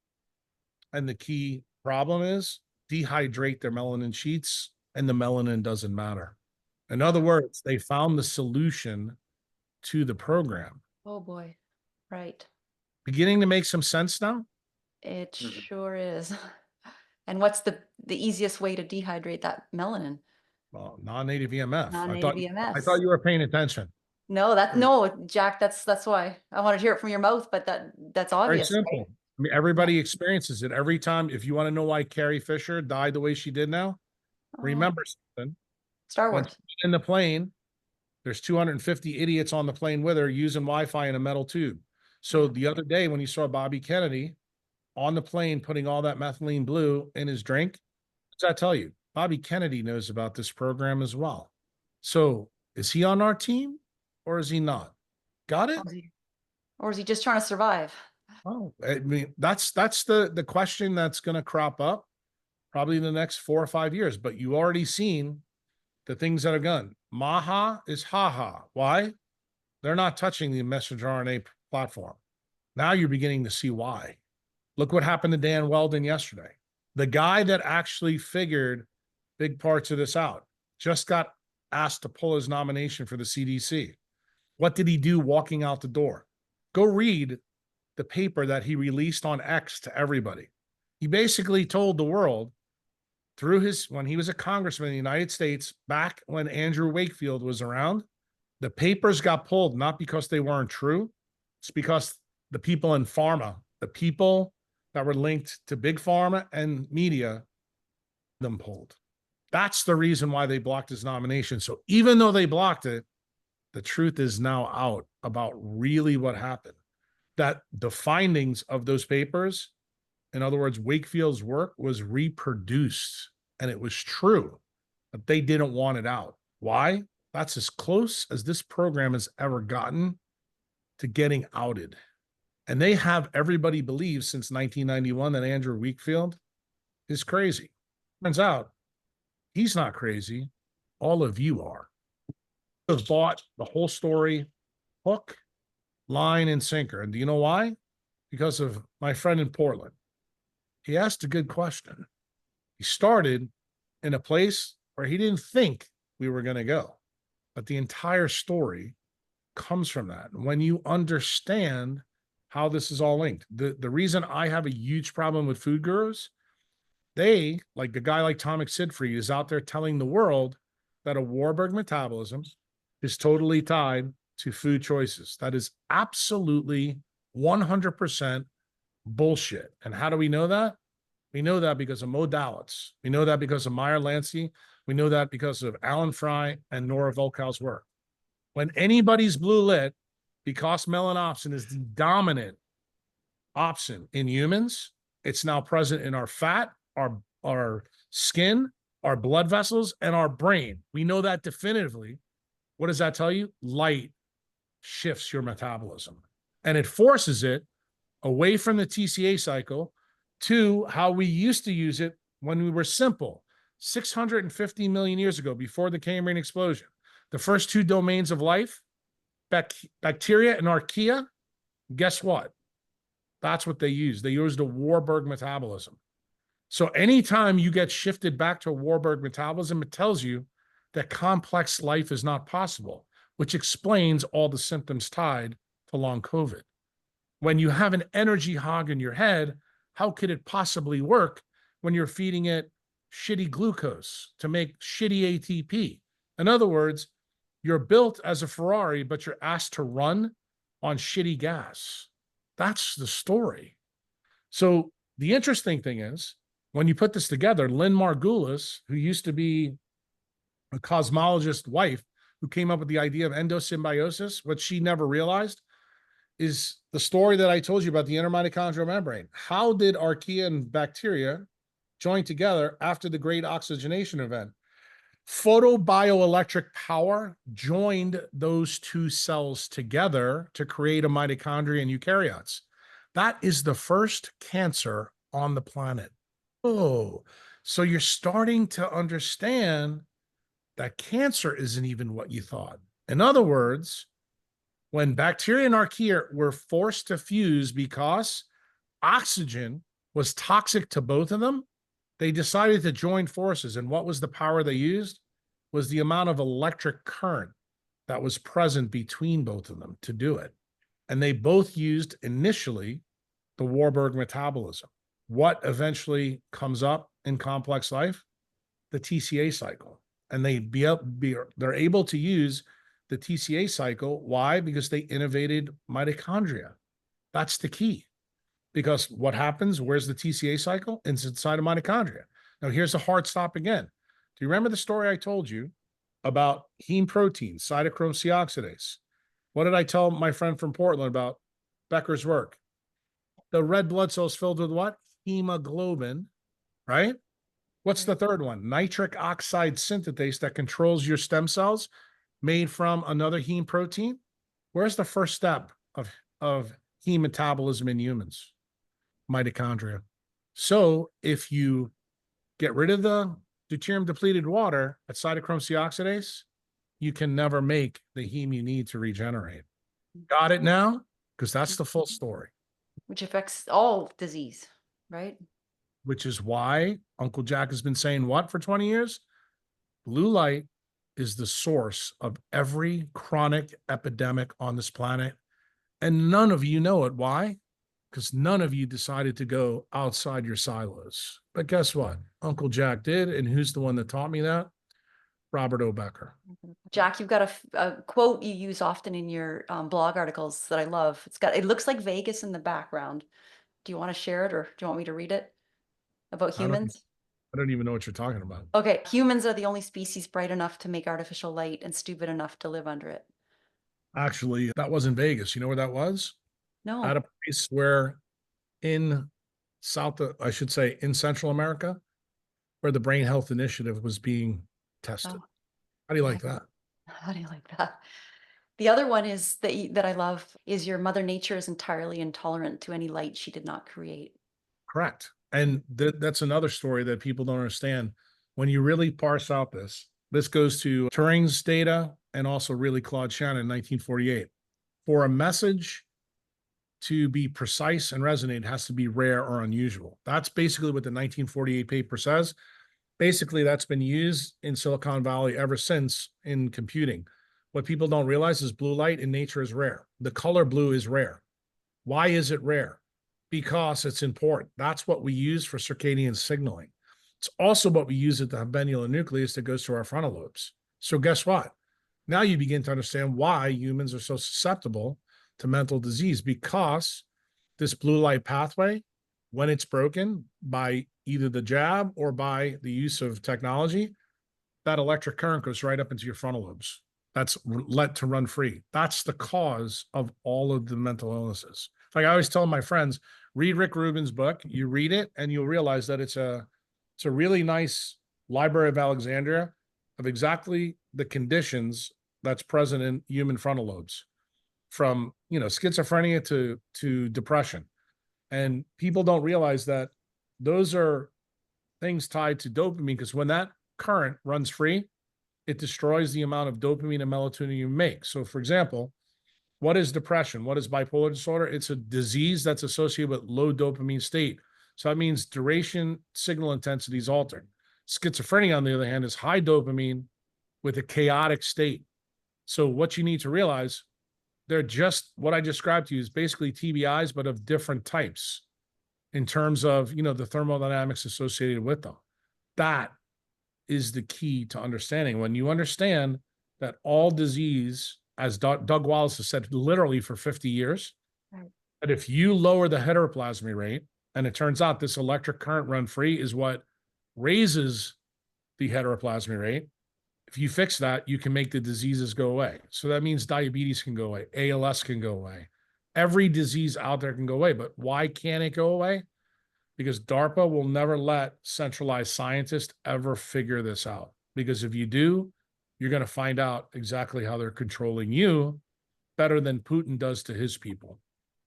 And the key problem is dehydrate their melanin sheets, and the melanin doesn't matter. In other words, they found the solution to the program. Oh boy. Right. Beginning to make some sense now? It sure is. And what's the easiest way to dehydrate that melanin? Well, non-native EMF. Non-native I EMFs. thought you were paying attention. No, no, Jack, that's why I wanted to hear it from your mouth, but that's Very obvious. simple. Right? I mean, everybody experiences it every time. If you want to know why Carrie Fisher died the way she did now, remember something. Star When Wars. she's in the plane, there's 250 idiots on the plane with her using Wi-Fi in a metal tube. So the other day when you saw Bobby Kennedy on the plane putting all that methylene blue in his drink, what does that tell you? Bobby Kennedy knows about this program as well. So is he on our team or is he not? Got it? Or is he just trying to survive? Oh, I mean, that's the question that's going to crop up probably in the next 4 or 5 years. But you already seen the things that are done. Maha is haha. Why? They're not touching the messenger RNA platform. Now you're beginning to see why. Look what happened to Dan Weldon yesterday. The guy that actually figured big parts of this out just got asked to pull his nomination for the CDC. What did he do walking out the door? Go read the paper that he released on X to everybody. He basically told the world through when he was a congressman in the United States, back when Andrew Wakefield was around, the papers got pulled, not because they weren't true. It's because the people in pharma, the people that were linked to big pharma and media, them pulled. That's the reason why they blocked his nomination. So even though they blocked it, the truth is now out about really what happened. That the findings of those papers, in other words, Wakefield's work, was reproduced, and it was true, but they didn't want it out. Why? That's as close as this program has ever gotten to getting outed. And they have everybody believe since 1991 that Andrew Wakefield is crazy. Turns out he's not crazy. All of you are. You have bought the whole story, hook, line, and sinker. And do you know why? Because of my friend in Portland. He asked a good question. He started in a place where he didn't think we were going to go. But the entire story comes from that. When you understand how this is all linked, the reason I have a huge problem with food gurus, they, like the guy like Tom Siegfried, is out there telling the world that a Warburg metabolism is totally tied to food choices. That is absolutely 100% bullshit. And how do we know that? We know that because of Mo Dalitz. We know that because of Meyer Lansky. We know that because of Alan Fry and Nora Volkow's work. When anybody's blue lit, because melanopsin is the dominant opsin in humans, it's now present in our fat, our skin, our blood vessels, and our brain. We know that definitively. What does that tell you? Light shifts your metabolism, and it forces it away from the TCA cycle to how we used to use it when we were simple. 650 million years ago, before the Cambrian explosion, the first two domains of life, bacteria and archaea, guess what? That's what they used. They used a Warburg metabolism. So anytime you get shifted back to a Warburg metabolism, it tells you that complex life is not possible, which explains all the symptoms tied to long COVID. When you have an energy hog in your head, how could it possibly work when you're feeding it shitty glucose to make shitty ATP? In other words, you're built as a Ferrari, but you're asked to run on shitty gas. That's the story. So the interesting thing is, when you put this together, Lynn Margulis, who used to be a cosmologist wife, who came up with the idea of endosymbiosis, what she never realized is the story that I told you about the intermitochondrial membrane. How did archaea and bacteria join together after the great oxygenation event? Photobioelectric power joined those two cells together to create a mitochondria in eukaryotes. That is the first cancer on the planet. Oh, so you're starting to understand that cancer isn't even what you thought. In other words, when bacteria and archaea were forced to fuse because oxygen was toxic to both of them, they decided to join forces. And what was the power they used? Was the amount of electric current that was present between both of them to do it. And they both used initially the Warburg metabolism. What eventually comes up in complex life? The TCA cycle. And they're able to use the TCA cycle. Why? Because they innovated mitochondria. That's the key. Because what happens? Where's the TCA cycle? It's inside of mitochondria. Now, here's a hard stop again. Do you remember the story I told you about heme protein, cytochrome C oxidase? What did I tell my friend from Portland about Becker's work? The red blood cells filled with what? Hemoglobin, right? What's the third one? Nitric oxide synthetase that controls your stem cells, made from another heme protein. Where's the first step of heme metabolism in humans? Mitochondria. So if you get rid of the deuterium depleted water at cytochrome C oxidase, you can never make the heme you need to regenerate. Got it now? Because that's the full story. Which affects all disease, right? Which is why Uncle Jack has been saying what for 20 years? Blue light is the source of every chronic epidemic on this planet. And none of you know it. Why? Because none of you decided to go outside your silos. But guess what? Uncle Jack did. And who's the one that taught me that? Robert O. Becker. Jack, you've got a quote you use often in your blog articles that I love. It looks like Vegas in the background. Do you want to share it, or do you want me to read it? About humans? I don't even know what you're talking about. Okay, humans are the only species bright enough to make artificial light and stupid enough to live under it. Actually, that wasn't Vegas. You know where that was? No. At a place where in in Central America, where the Brain Health Initiative was being tested. Oh. How do you like that? How do you like that? The other one is that I love is your mother nature is entirely intolerant to any light she did not create. Correct. And that's another story that people don't understand. When you really parse out this goes to Turing's data and also really Claude Shannon in 1948. For a message to be precise and resonate, it has to be rare or unusual. That's basically what the 1948 paper says. Basically, that's been used in Silicon Valley ever since in computing. What people don't realize is blue light in nature is rare. The color blue is rare. Why is it rare? Because it's important. That's what we use for circadian signaling. It's also what we use at the habenula nucleus that goes to our frontal lobes. So guess what? Now you begin to understand why humans are so susceptible to mental disease, because this blue light pathway, when it's broken by either the jab or by the use of technology, that electric current goes right up into your frontal lobes. That's let to run free. That's the cause of all of the mental illnesses. Like I always tell my friends, read Rick Rubin's book. You read it and you'll realize that it's a really nice Library of Alexandria of exactly the conditions that's present in human frontal lobes, from schizophrenia to depression. And people don't realize that those are things tied to dopamine, because when that current runs free, it destroys the amount of dopamine and melatonin you make. So for example, what is depression? What is bipolar disorder? It's a disease that's associated with low dopamine state. So that means duration signal intensity is altered. Schizophrenia, on the other hand, is high dopamine with a chaotic state. So what you need to realize, they're just what I described to you is basically TBIs, but of different types in terms of, the thermodynamics associated with them. That is the key to understanding. When you understand that all disease, as Doug Wallace has said literally for 50 years, right, that if you lower the heteroplasmy rate, and it turns out this electric current run free is what raises the heteroplasmy rate. If you fix that, you can make the diseases go away. So that means diabetes can go away, ALS can go away. Every disease out there can go away. But why can't it go away? Because DARPA will never let centralized scientists ever figure this out. Because if you do, you're going to find out exactly how they're controlling you better than Putin does to his people.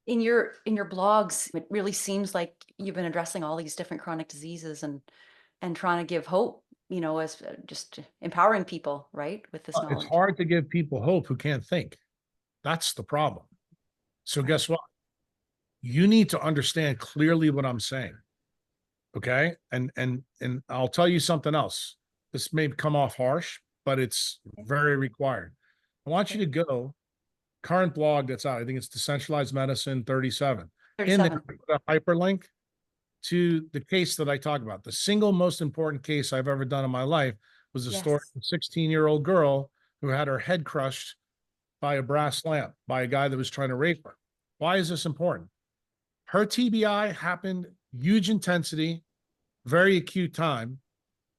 In your blogs, it really seems like you've been addressing all these different chronic diseases and trying to give hope, as just empowering people, right, with this knowledge. It's hard to give people hope who can't think. That's the problem. So guess what? You need to understand clearly what I'm saying. Okay? And I'll tell you something else. This may come off harsh, but it's very required. I want you to go current blog that's out. I think it's Decentralized Medicine 37. In there, a hyperlink to the case that I talk about. The single most important case I've ever done in my life was a story of a 16-year-old girl who had her head crushed by a brass lamp by a guy that was trying to rape her. Why is this important? Her TBI happened huge intensity, very acute time.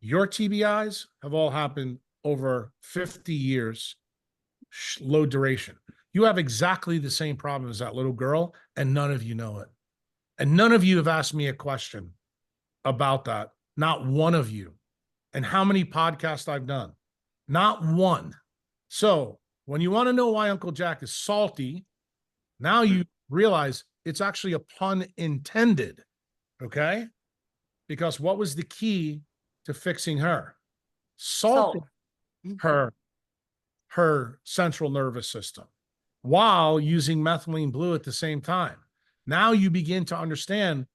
Your TBIs have all happened over 50 years, low duration. You have exactly the same problem as that little girl, and none of you know it. And none of you have asked me a question about that. Not one of you. And how many podcasts I've done? Not one. So When you want to know why Uncle Jack is salty, now you realize it's actually a pun intended. Okay? Because what was the key to fixing her? Salting her central nervous system while using methylene blue at the same time. Now you begin to understand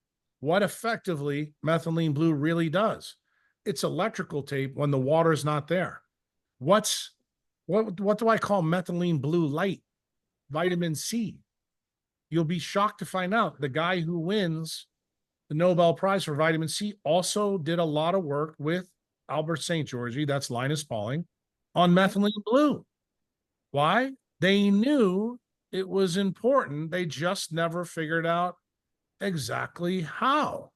what effectively methylene blue really does. It's electrical tape when the water's not there. What do I call methylene blue light? Vitamin C. You'll be shocked to find out the guy who wins the Nobel Prize for vitamin C also did a lot of work with Albert St. George, that's Linus Pauling, on methylene blue. Why? They knew it was important. They just never figured out exactly how.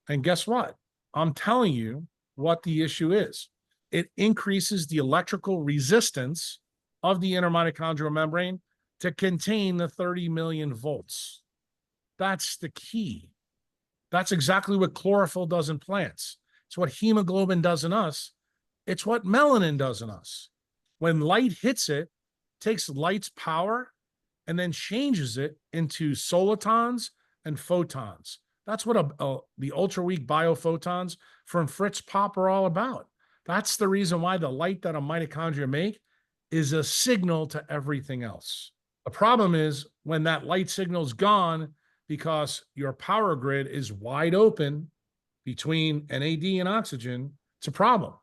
And guess what? I'm telling you what the issue is. It increases the electrical resistance of the inner mitochondrial membrane to contain the 30 million volts. That's the key. That's exactly what chlorophyll does in plants. It's what hemoglobin does in us. It's what melanin does in us. When light hits it, takes light's power and then changes it into solitons and photons. That's what the ultra-weak biophotons from Fritz Pop are all about. That's the reason why the light that a mitochondria make is a signal to everything else. The problem is when that light signal is gone because your power grid is wide open between NAD and oxygen, it's a problem.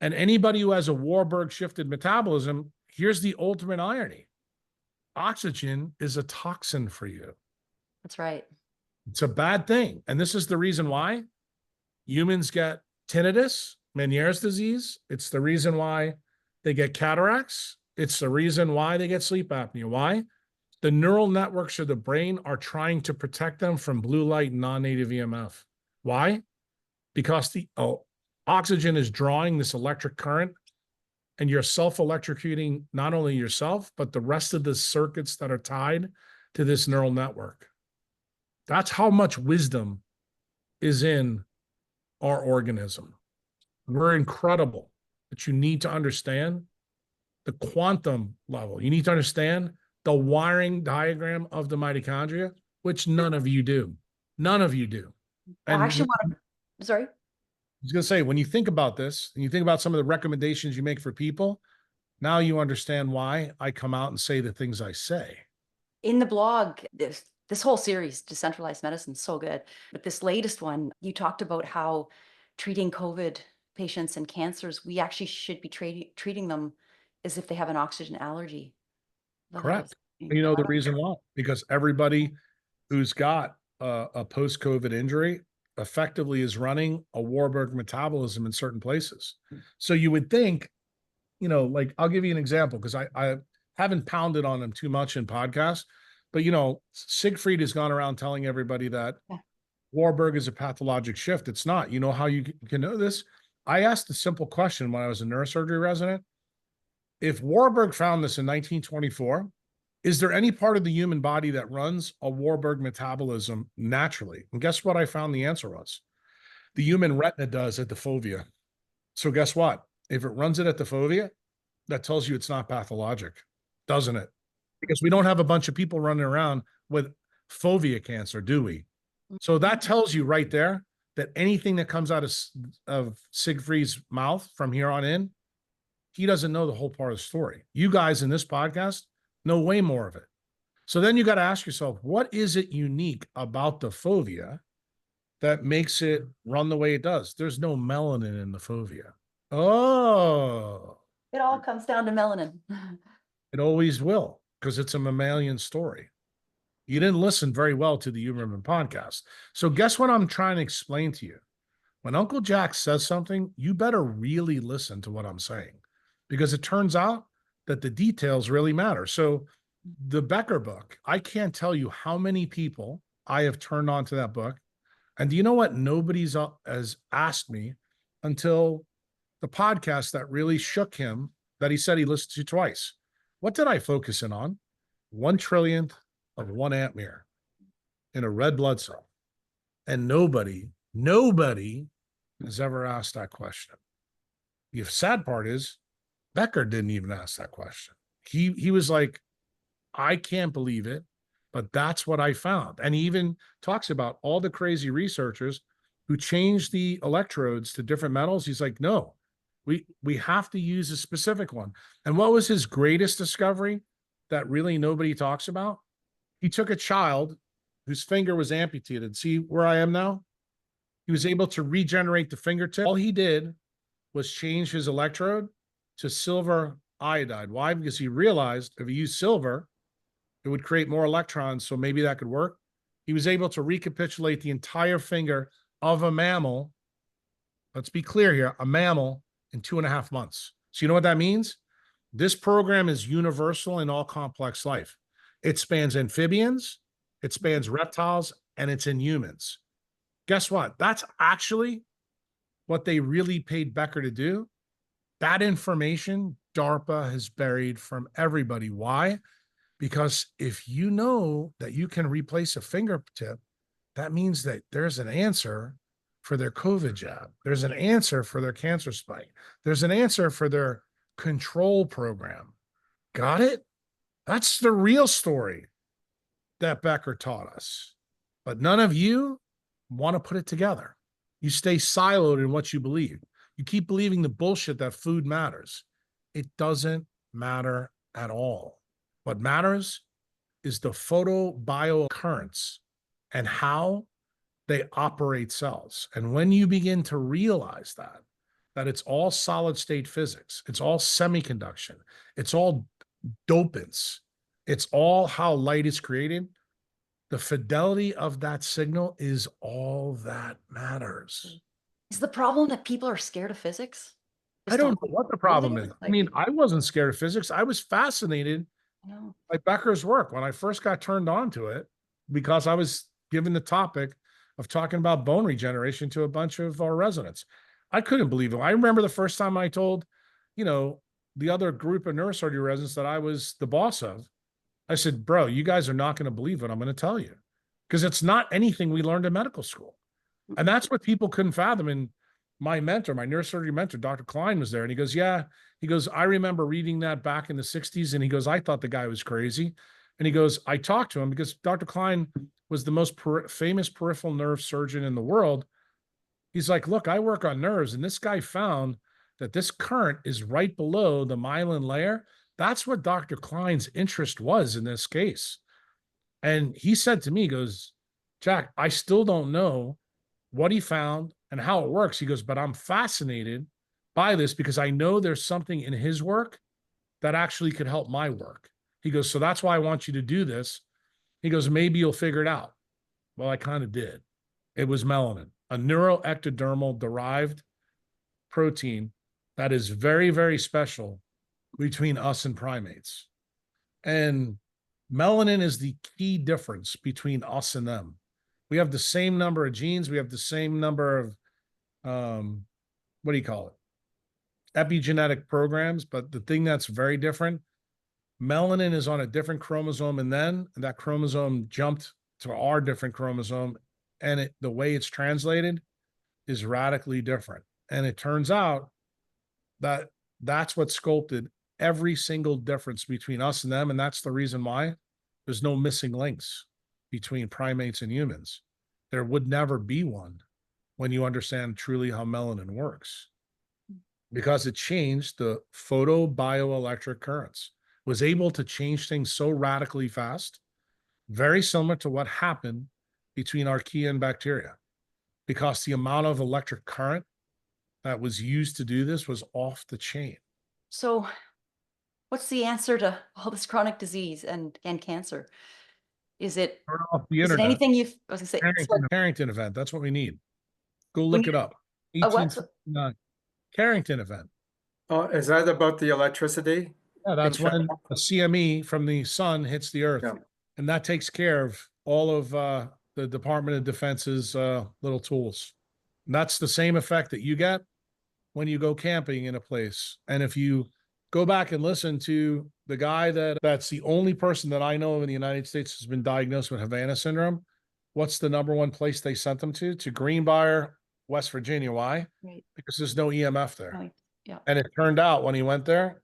And anybody who has a Warburg shifted metabolism, here's the ultimate irony. Oxygen is a toxin for you. That's right. It's a bad thing. And this is the reason why humans get tinnitus, Meniere's disease. It's the reason why they get cataracts. It's the reason why they get sleep apnea. Why? The neural networks of the brain are trying to protect them from blue light and non-native EMF. Why? Because the oxygen is drawing this electric current and you're self-electrocuting not only yourself, but the rest of the circuits that are tied to this neural network. That's how much wisdom is in our organism. We're incredible, but you need to understand the quantum level. You need to understand the wiring diagram of the mitochondria, which none of you do. None of you do. And I actually want to, sorry. I was going to say, when you think about this and you think about some of the recommendations you make for people, now you understand why I come out and say the things I say. In the blog, this whole series, Decentralized Medicine, is so good. But this latest one, you talked about how treating COVID patients and cancers, we actually should be treating them as if they have an oxygen allergy. Correct. You know the reason why? Because everybody who's got a post-COVID injury effectively is running a Warburg metabolism in certain places. So you would think, you know, like I'll give you an example because I haven't pounded on him too much in podcasts, but you know, Siegfried has gone around telling everybody that Warburg is a pathologic shift. It's not. You know how you can know this? I asked a simple question when I was a neurosurgery resident. If Warburg found this in 1924, is there any part of the human body that runs a Warburg metabolism naturally? And guess what I found the answer was? The human retina does at the fovea. So guess what? If it runs it at the fovea, that tells you it's not pathologic, doesn't it? Because we don't have a bunch of people running around with fovea cancer, do we? So that tells you right there that anything that comes out of Siegfried's mouth from here on in, he doesn't know the whole part of the story. You guys in this podcast know way more of it. So then you got to ask yourself, what is it unique about the fovea that makes it run the way it does? There's no melanin in the fovea. Oh. It all comes down to melanin. It always will, because it's a mammalian story. You didn't listen very well to the Huberman podcast. So guess what I'm trying to explain to you? When Uncle Jack says something, you better really listen to what I'm saying, because it turns out that the details really matter. So the Becker book, I can't tell you how many people I have turned on to that book. And do you know what? Nobody's has asked me until the podcast that really shook him, that he said he listened to twice. What did I focus in on? 1/1,000,000,000 of 1 ampere in a red blood cell. And nobody has ever asked that question. The sad part is Becker didn't even ask that question. He was like, I can't believe it, but that's what I found. And he even talks about all the crazy researchers who changed the electrodes to different metals. He's like, no, we have to use a specific one. And what was his greatest discovery that really nobody talks about? He took a child whose finger was amputated. See where I am now? He was able to regenerate the fingertip. All he did was change his electrode to silver iodide. Why? Because he realized if he used silver, it would create more electrons, so maybe that could work. He was able to recapitulate the entire finger of a mammal. Let's be clear here, a mammal in 2.5 months. So you know what that means? This program is universal in all complex life. It spans amphibians, it spans reptiles, and it's in humans. Guess what? That's actually what they really paid Becker to do. That information DARPA has buried from everybody. Why? Because if you know that you can replace a fingertip, that means that there's an answer for their COVID jab. There's an answer for their cancer spike. There's an answer for their control program. Got it? That's the real story that Becker taught us. But none of you want to put it together. You stay siloed in what you believe. You keep believing the bullshit that food matters. It doesn't matter at all. What matters is the photobioccurrents and how they operate cells. And when you begin to realize that it's all solid state physics, it's all semiconduction, it's all dopants, it's all how light is created, the fidelity of that signal is all that matters. Is the problem that people are scared of physics? I don't know what the problem is. I Like, mean, I wasn't scared of physics. I was fascinated no. by Becker's work when I first got turned on to it, because I was given the topic of talking about bone regeneration to a bunch of our residents. I couldn't believe it. I remember the first time I told, the other group of neurosurgery residents that I was the boss of, I said, bro, you guys are not going to believe what I'm going to tell you, because it's not anything we learned in medical school. And that's what people couldn't fathom. And my mentor, my neurosurgery mentor, Dr. Klein, was there. And he goes, yeah, he goes, I remember reading that back in the 60s. And he goes, I thought the guy was crazy. And he goes, I talked to him because Dr. Klein was the most famous peripheral nerve surgeon in the world. He's like, look, I work on nerves. And this guy found that this current is right below the myelin layer. That's what Dr. Klein's interest was in this case. And he said to me, he goes, Jack, I still don't know what he found and how it works. He goes, but I'm fascinated by this because I know there's something in his work that actually could help my work. He goes, so that's why I want you to do this. He goes, maybe you'll figure it out. Well, I kind of did. It was melanin, a neuroectodermal derived protein that is very, very special between us and primates. And melanin is the key difference between us and them. We have the same number of genes. We have the same number of, what do you call it? Epigenetic programs. But the thing that's very different, melanin is on a different chromosome, and then that chromosome jumped to our different chromosome, and the way it's translated is radically different. And it turns out that that's what sculpted every single difference between us and them. And that's the reason why there's no missing links between primates and humans. There would never be one when you understand truly how melanin works, because it changed the photobioelectric currents, was able to change things so radically fast, very similar to what happened between archaea and bacteria, because the amount of electric current that was used to do this was off the chain. So what's the answer to all this chronic disease and cancer? Is it, Turn off the is it internet. anything you've, I was gonna say, Carrington event. That's what we need. Go look it up. a what? 1859 Carrington event. Oh, is that about the electricity? Yeah, that's Being shut when off? a CME from the sun hits the earth. Yeah. And that takes care of all of the Department of Defense's little tools. And that's the same effect that you get when you go camping in a place. And if you go back and listen to the guy that's the only person that I know of in the United States who's been diagnosed with Havana syndrome, what's the number one place they sent them to? To Greenbrier, West Virginia. Why? Right. Because there's no EMF there. Right. Yeah. And it turned out when he went there,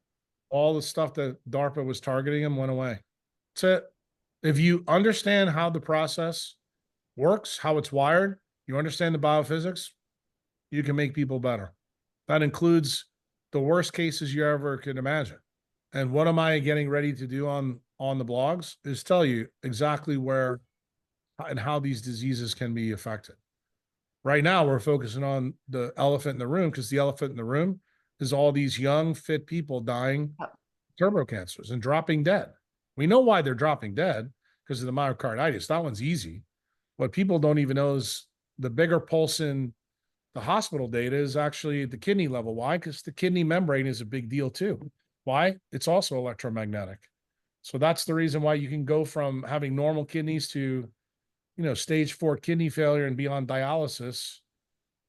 all the stuff that DARPA was targeting him went away. That's it. If you understand how the process works, how it's wired, you understand the biophysics, you can make people better. That includes the worst cases you ever could imagine. And what am I getting ready to do on the blogs is tell you exactly where and how these diseases can be affected. Right now, we're focusing on the elephant in the room because the elephant in the room is all these young, fit people dying of turbo cancers and dropping dead. We know why they're dropping dead because of the myocarditis. That one's easy. What people don't even know is the bigger pulse in the hospital data is actually at the kidney level. Why? Because the kidney membrane is a big deal too. Why? It's also electromagnetic. So that's the reason why you can go from having normal kidneys to, stage 4 kidney failure and be on dialysis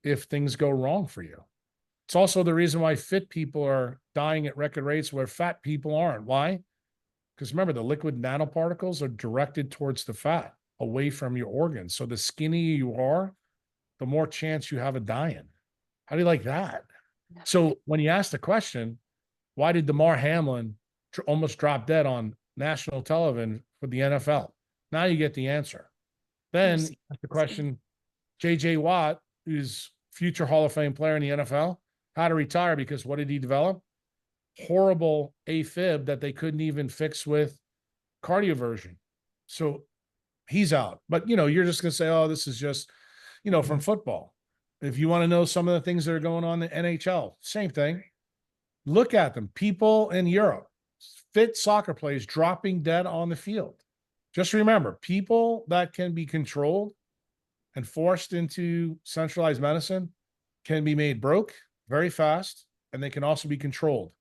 if things go wrong for you. It's also the reason why fit people are dying at record rates where fat people aren't. Why? Because remember, the liquid nanoparticles are directed towards the fat, away from your organs. So the skinnier you are, the more chance you have of dying. How do you like that? So when you ask the question, why did Damar Hamlin almost drop dead on national television for the NFL? Now you get the answer. Then ask the question, J.J. Watt, who's future Hall of Fame player in the NFL, had to retire because what did he develop? Horrible AFib that they couldn't even fix with cardioversion. So he's out. But, you're just going to say, oh, this is just, from football. If you want to know some of the things that are going on in the NHL, same thing. Look at them. People in Europe, fit soccer players dropping dead on the field. Just remember, people that can be controlled and forced into centralized medicine can be made broke very fast, and they can also be controlled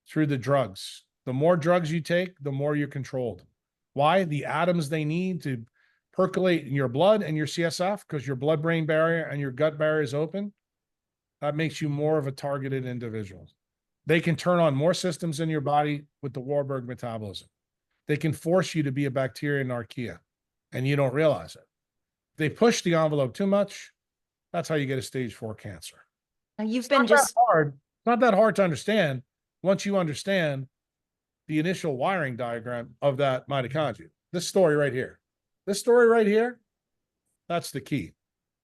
through the drugs. The more drugs you take, the more you're controlled. Why? The atoms they need to percolate in your blood and your CSF, because your blood-brain barrier and your gut barrier is open. That makes you more of a targeted individual. They can turn on more systems in your body with the Warburg metabolism. They can force you to be a bacteria archaea, and you don't realize it. They push the envelope too much. That's how you get a stage 4 cancer. Now you've been Not that hard to understand once you understand the initial wiring diagram of that mitochondria. This story right here, that's the key.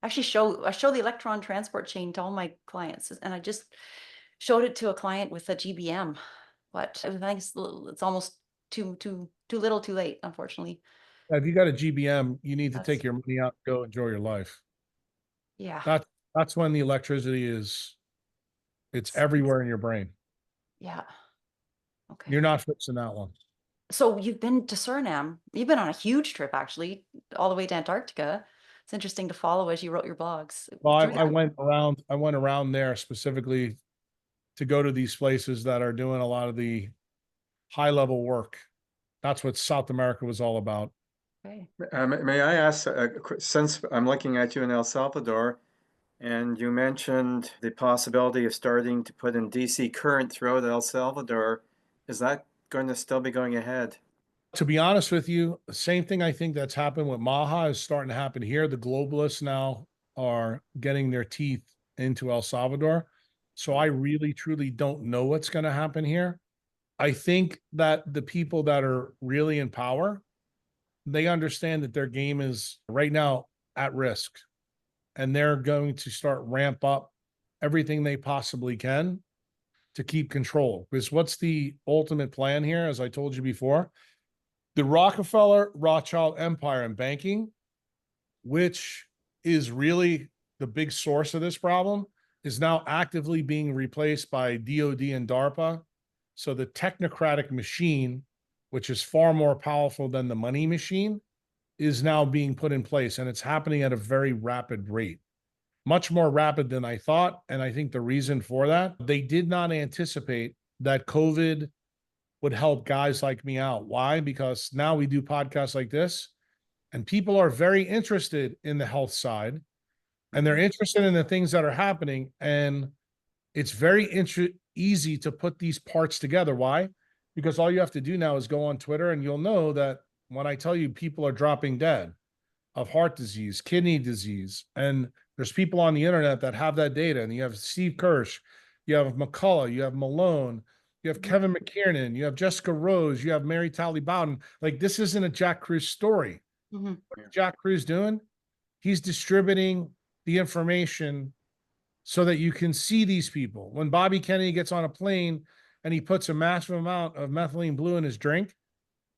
I show the electron transport chain to all my clients, and I just showed it to a client with a GBM. But I think it's almost too little, too late, unfortunately. If you got a GBM, you need to take your money out, go enjoy your life. Yeah. That's when the electricity it's everywhere in your brain. Yeah. Okay. You're not fixing that one. So you've been to Suriname. You've been on a huge trip, actually, all the way to Antarctica. It's interesting to follow as you wrote your blogs. Well, I went around there specifically to go to these places that are doing a lot of the high level work. That's what South America was all about. Okay. May I ask, since I'm looking at you in El Salvador, and you mentioned the possibility of starting to put in DC current throughout El Salvador, is that going to still be going ahead? To be honest with you, the same thing I think that's happened with Maha is starting to happen here. The globalists now are getting their teeth into El Salvador. So I really, truly don't know what's going to happen here. I think that the people that are really in power, they understand that their game is right now at risk, and they're going to start ramp up everything they possibly can to keep control. Because what's the ultimate plan here? As I told you before, the Rockefeller Rothschild empire in banking, which is really the big source of this problem, is now actively being replaced by DOD and DARPA. So the technocratic machine, which is far more powerful than the money machine, is now being put in place, and it's happening at a very rapid rate, much more rapid than I thought. And I think the reason for that, they did not anticipate that COVID would help guys like me out. Why? Because now we do podcasts like this, and people are very interested in the health side, and they're interested in the things that are happening. And it's very easy to put these parts together. Why? Because all you have to do now is go on Twitter, and you'll know that when I tell you people are dropping dead of heart disease, kidney disease, and there's people on the internet that have that data, and you have Steve Kirsch, you have McCullough, you have Malone, You have Kevin McKiernan, you have Jessica Rose, you have Mary Talley Bowden. Like, this isn't a Jack Kruse story. Mhm. What's Jack Kruse doing? He's distributing the information so that you can see these people. When Bobby Kennedy gets on a plane and he puts a massive amount of methylene blue in his drink,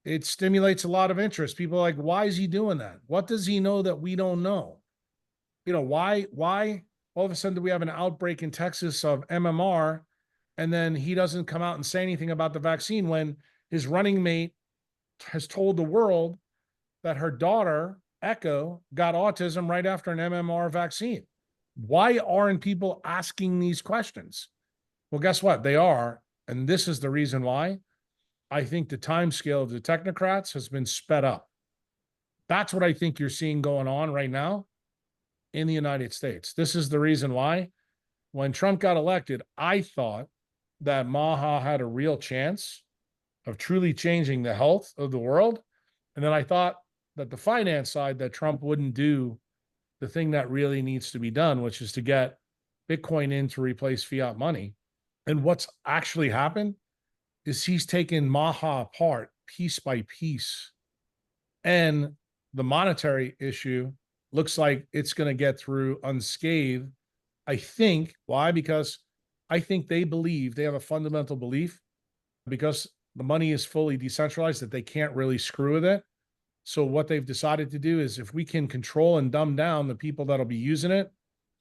it stimulates a lot of interest. People are like, why is he doing that? What does he know that we don't know? Why all of a sudden do we have an outbreak in Texas of MMR, and then he doesn't come out and say anything about the vaccine when his running mate has told the world that her daughter, Echo, got autism right after an MMR vaccine? Why aren't people asking these questions? Well, guess what? They are. And this is the reason why. I think the time scale of the technocrats has been sped up. That's what I think you're seeing going on right now in the United States. This is the reason why. When Trump got elected, I thought that Maha had a real chance of truly changing the health of the world. And then I thought that the finance side, that Trump wouldn't do the thing that really needs to be done, which is to get Bitcoin in to replace fiat money. And what's actually happened is he's taken Maha apart piece by piece. And the monetary issue looks like it's going to get through unscathed. I think. Why? Because I think they have a fundamental belief, because the money is fully decentralized, that they can't really screw with it. So what they've decided to do is, if we can control and dumb down the people that'll be using it,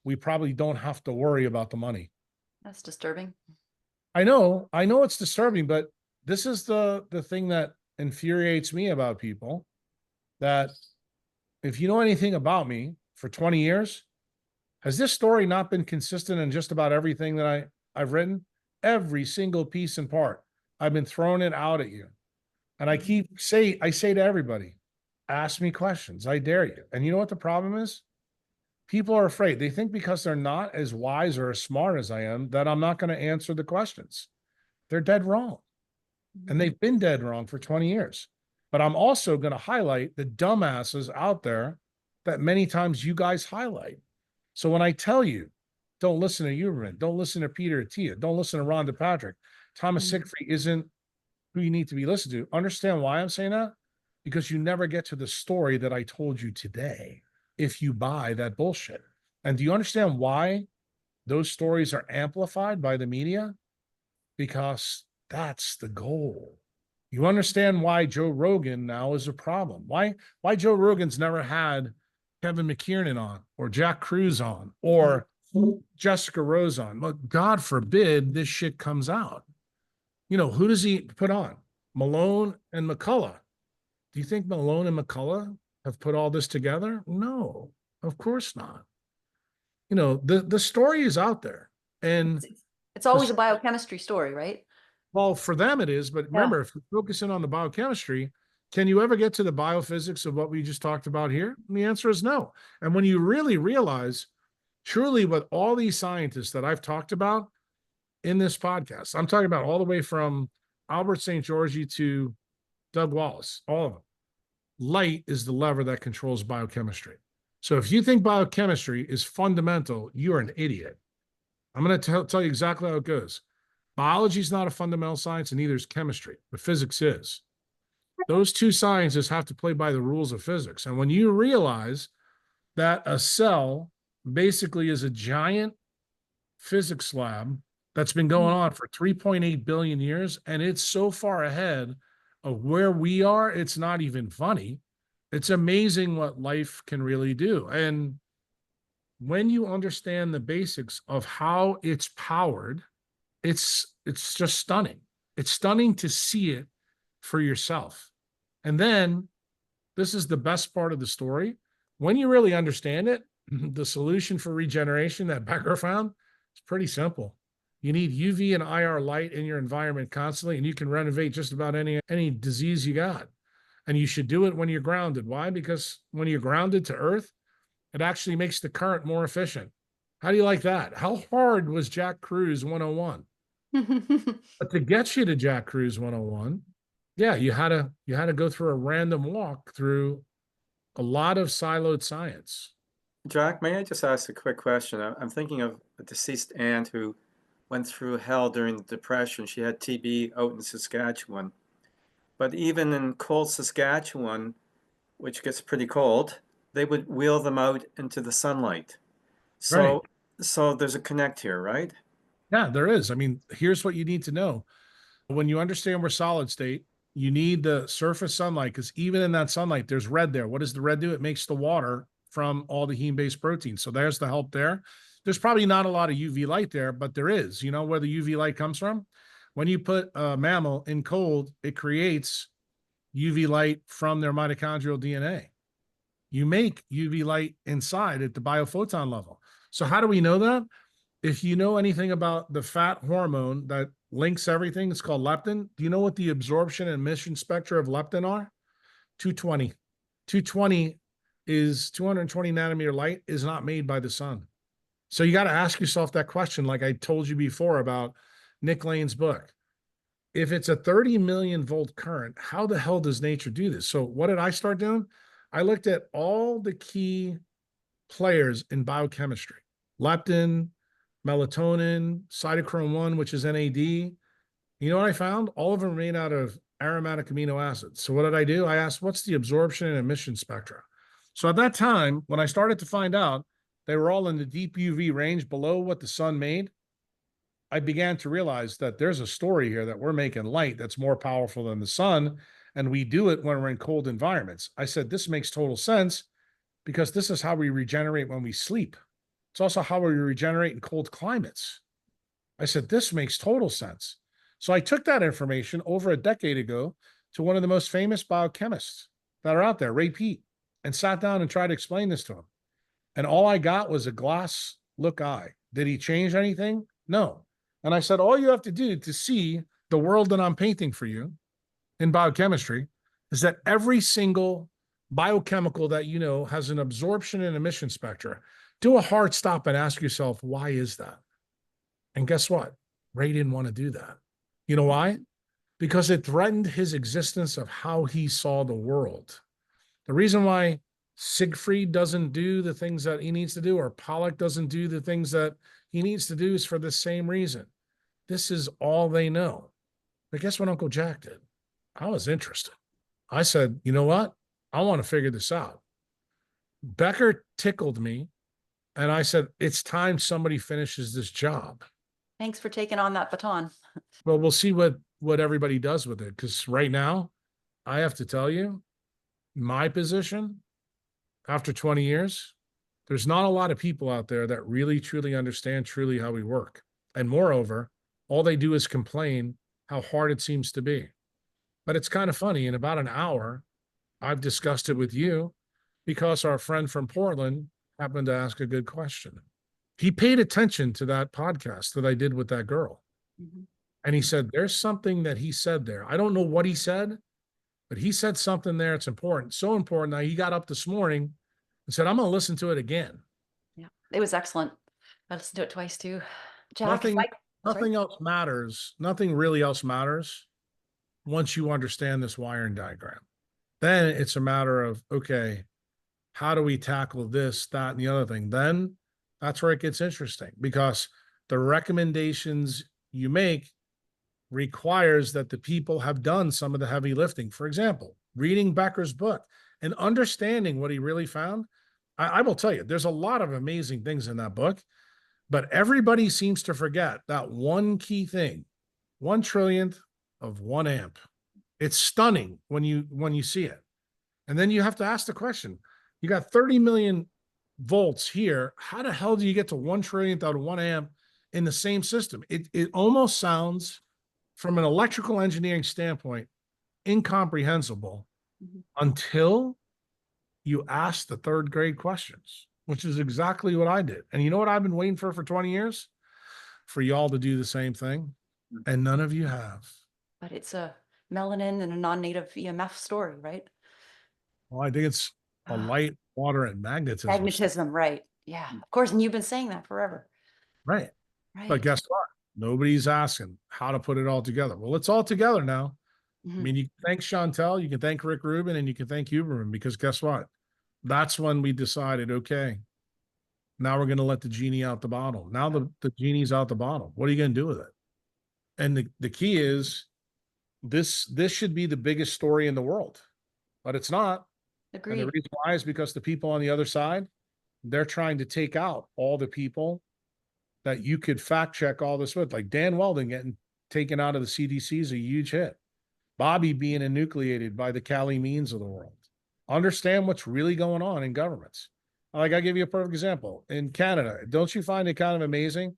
we probably don't have to worry about the money. That's disturbing. I know it's disturbing, but this is the thing that infuriates me about people, that if you know anything about me for 20 years, has this story not been consistent in just about everything that I've written? Every single piece and part, I've been throwing it out at you. And I say to everybody, ask me questions. I dare you. And you know what the problem is? People are afraid. They think because they're not as wise or as smart as I am, that I'm not going to answer the questions. They're dead wrong. And they've been dead wrong for 20 years. But I'm also going to highlight the dumbasses out there that many times you guys highlight. So when I tell you, don't listen to Huberman, don't listen to Peter Attia, don't listen to Rhonda Patrick, Thomas Siegfried isn't who you need to be listened to. Understand why I'm saying that? Because you never get to the story that I told you today if you buy that bullshit. And do you understand why those stories are amplified by the media? Because that's the goal. You understand why Joe Rogan now is a problem. Why Joe Rogan's never had Kevin McKiernan on, or Jack Kruse on, or Jessica Rose on. Look, God forbid this shit comes out. Who does he put on? Malone and McCullough. Do you think Malone and McCullough have put all this together? No, of course not. The story is out there. And it's always a biochemistry story, right? Well, for them it is, but remember, if you're focusing on the biochemistry, can you ever get to the biophysics of what we just talked about here? And the answer is no. And when you really realize, truly, with all these scientists that I've talked about in this podcast, I'm talking about all the way from Albert St. Georgie to Doug Wallace, all of them. Light is the lever that controls biochemistry. So if you think biochemistry is fundamental, you're an idiot. I'm going to tell you exactly how it goes. Biology is not a fundamental science, and neither is chemistry, but physics is. Those two sciences have to play by the rules of physics. And when you realize that a cell basically is a giant physics lab that's been going on for 3.8 billion years, and it's so far ahead of where we are, it's not even funny. It's amazing what life can really do. And when you understand the basics of how it's powered, it's just stunning. It's stunning to see it for yourself. And then this is the best part of the story. When you really understand it, the solution for regeneration that Becker found is pretty simple. You need UV and IR light in your environment constantly, and you can renovate just about any disease you got. And you should do it when you're grounded. Why? Because when you're grounded to Earth, it actually makes the current more efficient. How do you like that? How hard was Jack Kruse 101? But to get you to Jack Kruse 101, yeah, you had to go through a random walk through a lot of siloed science. Jack, may I just ask a quick question? I'm thinking of a deceased aunt who went through hell during the Depression. She had TB out in Saskatchewan. But even in cold Saskatchewan, which gets pretty cold, they would wheel them out into the sunlight. Right. So there's a connect here, right? Yeah, there is. I mean, here's what you need to know. When you understand we're solid state, you need the surface sunlight, because even in that sunlight, there's red there. What does the red do? It makes the water from all the heme-based proteins. So there's the help there. There's probably not a lot of UV light there, but there is. You know where the UV light comes from? When you put a mammal in cold, it creates UV light from their mitochondrial DNA. You make UV light inside at the biophoton level. So how do we know that? If you know anything about the fat hormone that links everything, it's called leptin. Do you know what the absorption and emission spectra of leptin are? 220. 220 is 220 nanometer light is not made by the sun. So you got to ask yourself that question, like I told you before about Nick Lane's book. If it's a 30 million volt current, how the hell does nature do this? So what did I start doing? I looked at all the key players in biochemistry: leptin, melatonin, cytochrome 1, which is NAD. You know what I found? All of them are made out of aromatic amino acids. So what did I do? I asked, what's the absorption and emission spectra? So at that time, when I started to find out they were all in the deep UV range below what the sun made, I began to realize that there's a story here that we're making light that's more powerful than the sun, and we do it when we're in cold environments. I said, this makes total sense, because this is how we regenerate when we sleep. It's also how we regenerate in cold climates. I said, this makes total sense. So I took that information over a decade ago to one of the most famous biochemists that are out there, Ray Peat, and sat down and tried to explain this to him. And all I got was a glass look eye. Did he change anything? No. And I said, all you have to do to see the world that I'm painting for you in biochemistry is that every single biochemical that you know has an absorption and emission spectra. Do a hard stop and ask yourself, why is that? And guess what? Ray didn't want to do that. You know why? Because it threatened his existence of how he saw the world. The reason why Siegfried doesn't do the things that he needs to do, or Pollock doesn't do the things that he needs to do, is for the same reason. This is all they know. But guess what Uncle Jack did? I was interested. I said, you know what? I want to figure this out. Becker tickled me, and I said, it's time somebody finishes this job. Thanks for taking on that baton. Well, we'll see what everybody does with it, because right now, I have to tell you, my position, after 20 years, there's not a lot of people out there that really, truly understand truly how we work. And moreover, all they do is complain how hard it seems to be. But it's kind of funny. In about an hour, I've discussed it with you because our friend from Portland happened to ask a good question. He paid attention to that podcast that I did with that girl. Mhm. And he said, there's something that he said there. I don't know what he said, but he said something there. It's important. So important that he got up this morning and said, I'm going to listen to it again. Yeah, it was excellent. I listened to it twice too. Jack, Nothing, if I- nothing else matters. Nothing really else matters once you understand this wiring diagram. Then it's a matter of, okay, how do we tackle this, that, and the other thing? Then that's where it gets interesting, because the recommendations you make requires that the people have done some of the heavy lifting. For example, reading Becker's book and understanding what he really found. I will tell you, there's a lot of amazing things in that book, but everybody seems to forget that one key thing, 1/1,000,000th of 1 amp. It's stunning when you see it. And then you have to ask the question, you got 30 million volts here. How the hell do you get to 1/1,000,000th out of 1 amp in the same system? It almost sounds, from an electrical engineering standpoint, incomprehensible until you ask the third grade questions, which is exactly what I did. And you know what I've been waiting for 20 years? For y'all to do the same thing. And none of you have. But it's a melanin and a non-native EMF story, right? Well, I think it's a light, water, and magnetism. Magnetism, right. Yeah, of course. And you've been saying that forever. Right. Right. But guess what? Nobody's asking how to put it all together. Well, it's all together now. I mean, you can thank Chantel, you can thank Rick Rubin, and you can thank Huberman, because guess what? That's when we decided, okay, Now we're going to let the genie out the bottle. Now the genie's out the bottle. What are you going to do with it? And the key is this should be the biggest story in the world, but it's not. And the Agreed. reason why is because the people on the other side, they're trying to take out all the people that you could fact check all this with. Like Dan Weldon getting taken out of the CDC is a huge hit. Bobby being enucleated by the Cali Means of the world. Understand what's really going on in governments. Like, I'll give you a perfect example. In Canada, don't you find it kind of amazing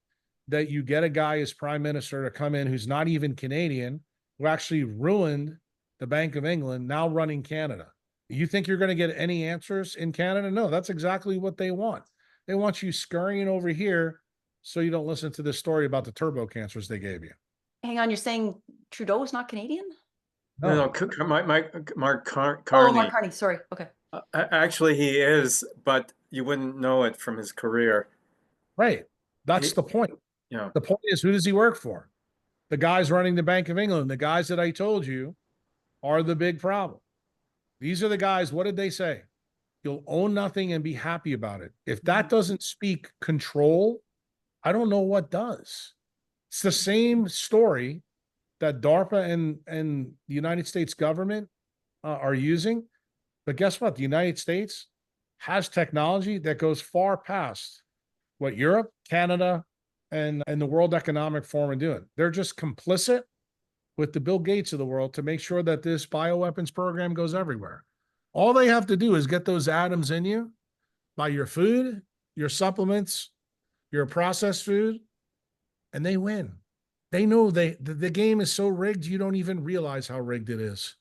that you get a guy as prime minister to come in who's not even Canadian, who actually ruined the Bank of England, now running Canada? You think you're going to get any answers in Canada? No, that's exactly what they want. They want you scurrying over here so you don't listen to this story about the turbo cancers they gave you. Hang on, you're saying Trudeau is not Canadian? No, Mark Oh, Carney. Mark Carney, sorry. Okay. Actually, he is, but you wouldn't know it from his career. Right. That's the point. Yeah. The point is, who does he work for? The guys running the Bank of England, the guys that I told you are the big problem. These are the guys, what did they say? You'll own nothing and be happy about it. If that doesn't speak control, I don't know what does. It's the same story that DARPA and the United States government are using. But guess what? The United States has technology that goes far past what Europe, Canada, and the World Economic Forum are doing. They're just complicit with the Bill Gates of the world to make sure that this bioweapons program goes everywhere. All they have to do is get those atoms in you by your food, your supplements, your processed food, and they win. They know the game is so rigged, you don't even realize how rigged it is.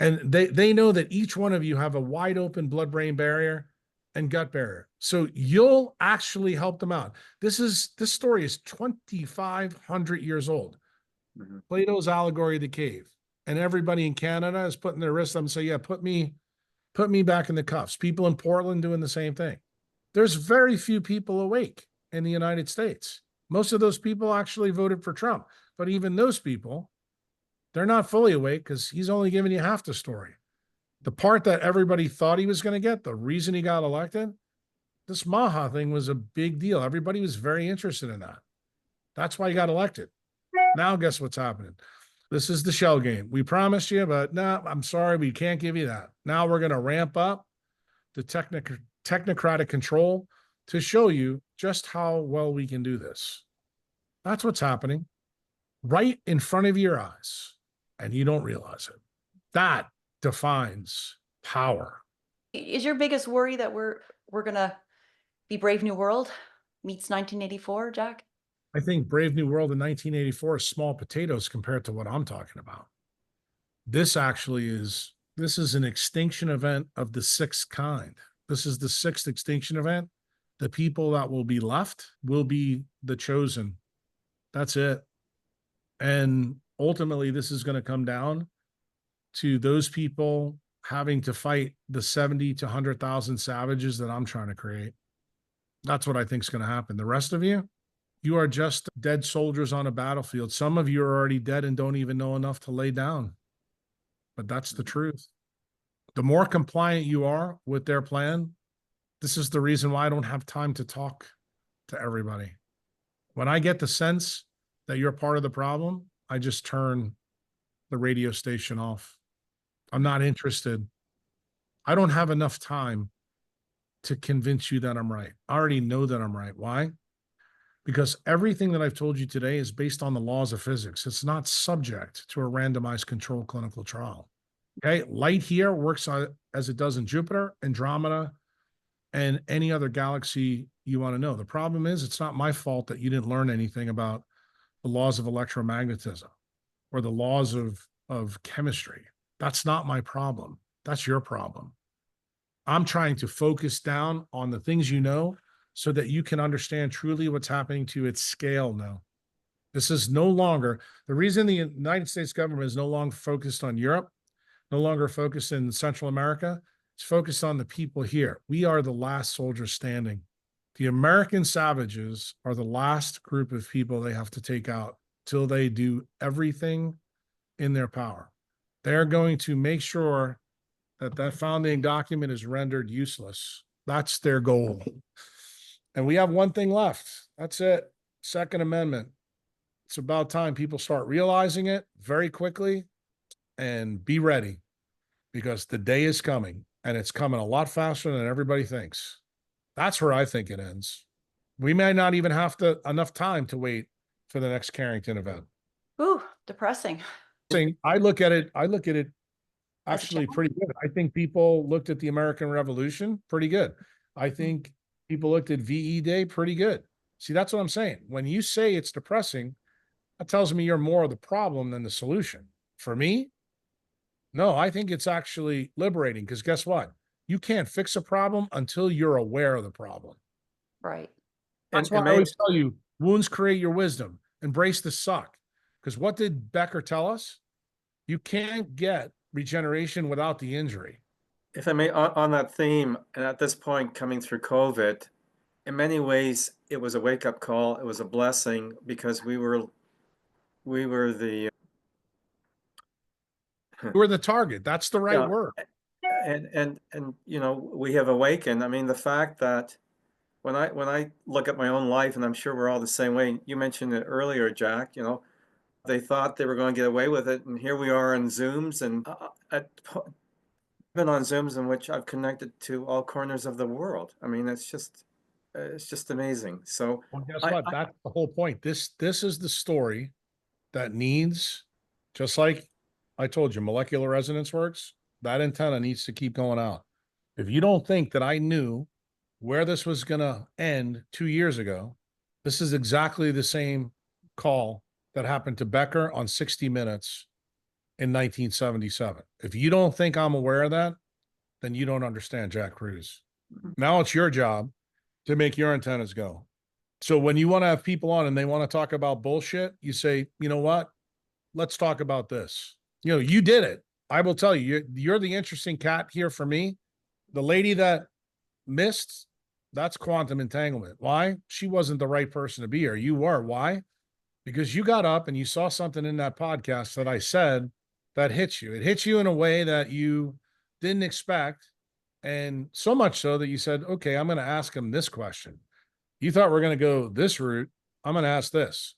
And they know that each one of you have a wide open blood-brain barrier and gut barrier. So you'll actually help them out. This story is 2,500 years old. Mm-hmm. Plato's allegory of the cave. And everybody in Canada is putting their wrists up and say, yeah, put me back in the cuffs. People in Portland doing the same thing. There's very few people awake in the United States. Most of those people actually voted for Trump. But even those people, they're not fully awake because he's only giving you half the story. The part that everybody thought he was going to get, the reason he got elected, this Maha thing was a big deal. Everybody was very interested in that. That's why he got elected. Now guess what's happening? This is the shell game. We promised you, but no, I'm sorry, we can't give you that. Now we're going to ramp up the technocratic control to show you just how well we can do this. That's what's happening right in front of your eyes, and you don't realize it. That defines power. Is your biggest worry that we're going to be Brave New World meets 1984, Jack? I think Brave New World in 1984 is small potatoes compared to what I'm talking about. This is an extinction event of the sixth kind. This is the sixth extinction event. The people that will be left will be the chosen. That's it. And ultimately, this is going to come down to those people having to fight the 70 to 100,000 savages that I'm trying to create. That's what I think is going to happen. The rest of you, you are just dead soldiers on a battlefield. Some of you are already dead and don't even know enough to lay down. But that's the truth. The more compliant you are with their plan, this is the reason why I don't have time to talk to everybody. When I get the sense that you're part of the problem, I just turn the radio station off. I'm not interested. I don't have enough time to convince you that I'm right. I already know that I'm right. Why? Because everything that I've told you today is based on the laws of physics. It's not subject to a randomized controlled clinical trial. Okay, light here works as it does in Jupiter, Andromeda, and any other galaxy you want to know. The problem is it's not my fault that you didn't learn anything about the laws of electromagnetism or the laws of chemistry. That's not my problem. That's your problem. I'm trying to focus down on the things you know so that you can understand truly what's happening to its scale now. This is no longer, the reason the United States government is no longer focused on Europe, no longer focused in Central America, it's focused on the people here. We are the last soldiers standing. The American savages are the last group of people they have to take out till they do everything in their power. They're going to make sure that founding document is rendered useless. That's their goal. And we have one thing left. That's it. Second Amendment. It's about time people start realizing it very quickly, and be ready, because the day is coming, and it's coming a lot faster than everybody thinks. That's where I think it ends. We may not even have enough time to wait for the next Carrington event. Ooh, depressing. I look at it As a actually challenge. pretty good. I think people looked at the American Revolution pretty good. I think people looked at VE Day pretty good. See, that's what I'm saying. When you say it's depressing, that tells me you're more of the problem than the solution. For me, no, I think it's actually liberating, because guess what? You can't fix a problem until you're aware of the problem. Right. That's And why I may, always tell you, wounds create your wisdom. Embrace the suck. Because what did Becker tell us? You can't get regeneration without the injury. if I may, on that theme, and at this point coming through COVID, in many ways, it was a wake-up call. It was a blessing, because we were the You were the target. That's the right yeah, word. and you know, we have awakened. I mean, the fact that when I look at my own life, and I'm sure we're all the same way. You mentioned it earlier, Jack. You know, they thought they were going to get away with it, and here we are on Zooms, and been on Zooms in which I've connected to all corners of the world. I mean, it's just amazing. So Well, guess I, what? That's the whole point. This is the story that needs, just like I told you, molecular resonance works. That antenna needs to keep going out. If you don't think that I knew where this was going to end 2 years ago, this is exactly the same call that happened to Becker on 60 Minutes in 1977. If you don't think I'm aware of that, then you don't understand Jack Kruse. Now it's your job to make your antennas go. So when you want to have people on and they want to talk about bullshit, you say, you know what? Let's talk about this. You know, you did it. I will tell you, you're the interesting cat here for me. The lady that missed, that's quantum entanglement. Why? She wasn't the right person to be here. You were. Why? Because you got up and you saw something in that podcast that I said that hit you. It hit you in a way that you didn't expect. And so much so that you said, okay, I'm going to ask him this question. You thought we're going to go this route. I'm going to ask this.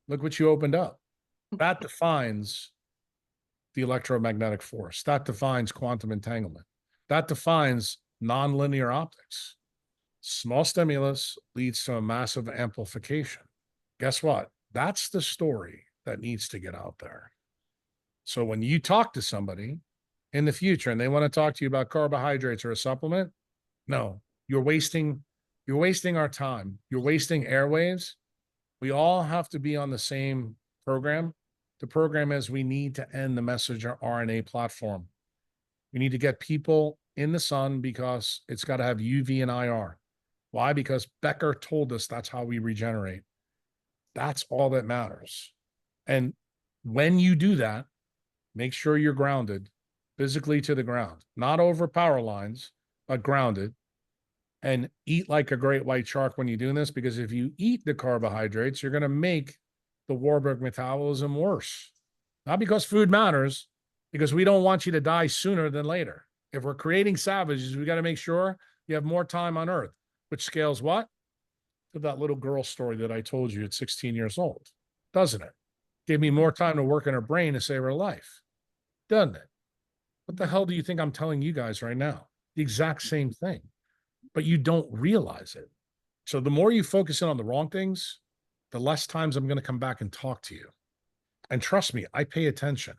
Look what you opened up. That defines the electromagnetic force. That defines quantum entanglement. That defines nonlinear optics. Small stimulus leads to a massive amplification. Guess what? That's the story that needs to get out there. So when you talk to somebody in the future and they want to talk to you about carbohydrates or a supplement, no, you're wasting our time. You're wasting airwaves. We all have to be on the same program. The program is we need to end the messenger RNA platform. We need to get people in the sun because it's got to have UV and IR. Why? Because Becker told us that's how we regenerate. That's all that matters. And when you do that, make sure you're grounded physically to the ground, not over power lines, but grounded. And eat like a great white shark when you're doing this, because if you eat the carbohydrates, you're going to make the Warburg metabolism worse. Not because food matters, because we don't want you to die sooner than later. If we're creating savages, we got to make sure you have more time on Earth, which scales what? To that little girl story that I told you at 16 years old, doesn't it? Gave me more time to work in her brain to save her life, doesn't it? What the hell do you think I'm telling you guys right now? The exact same thing, but you don't realize it. So the more you focus in on the wrong things, the less times I'm going to come back and talk to you. And trust me, I pay attention.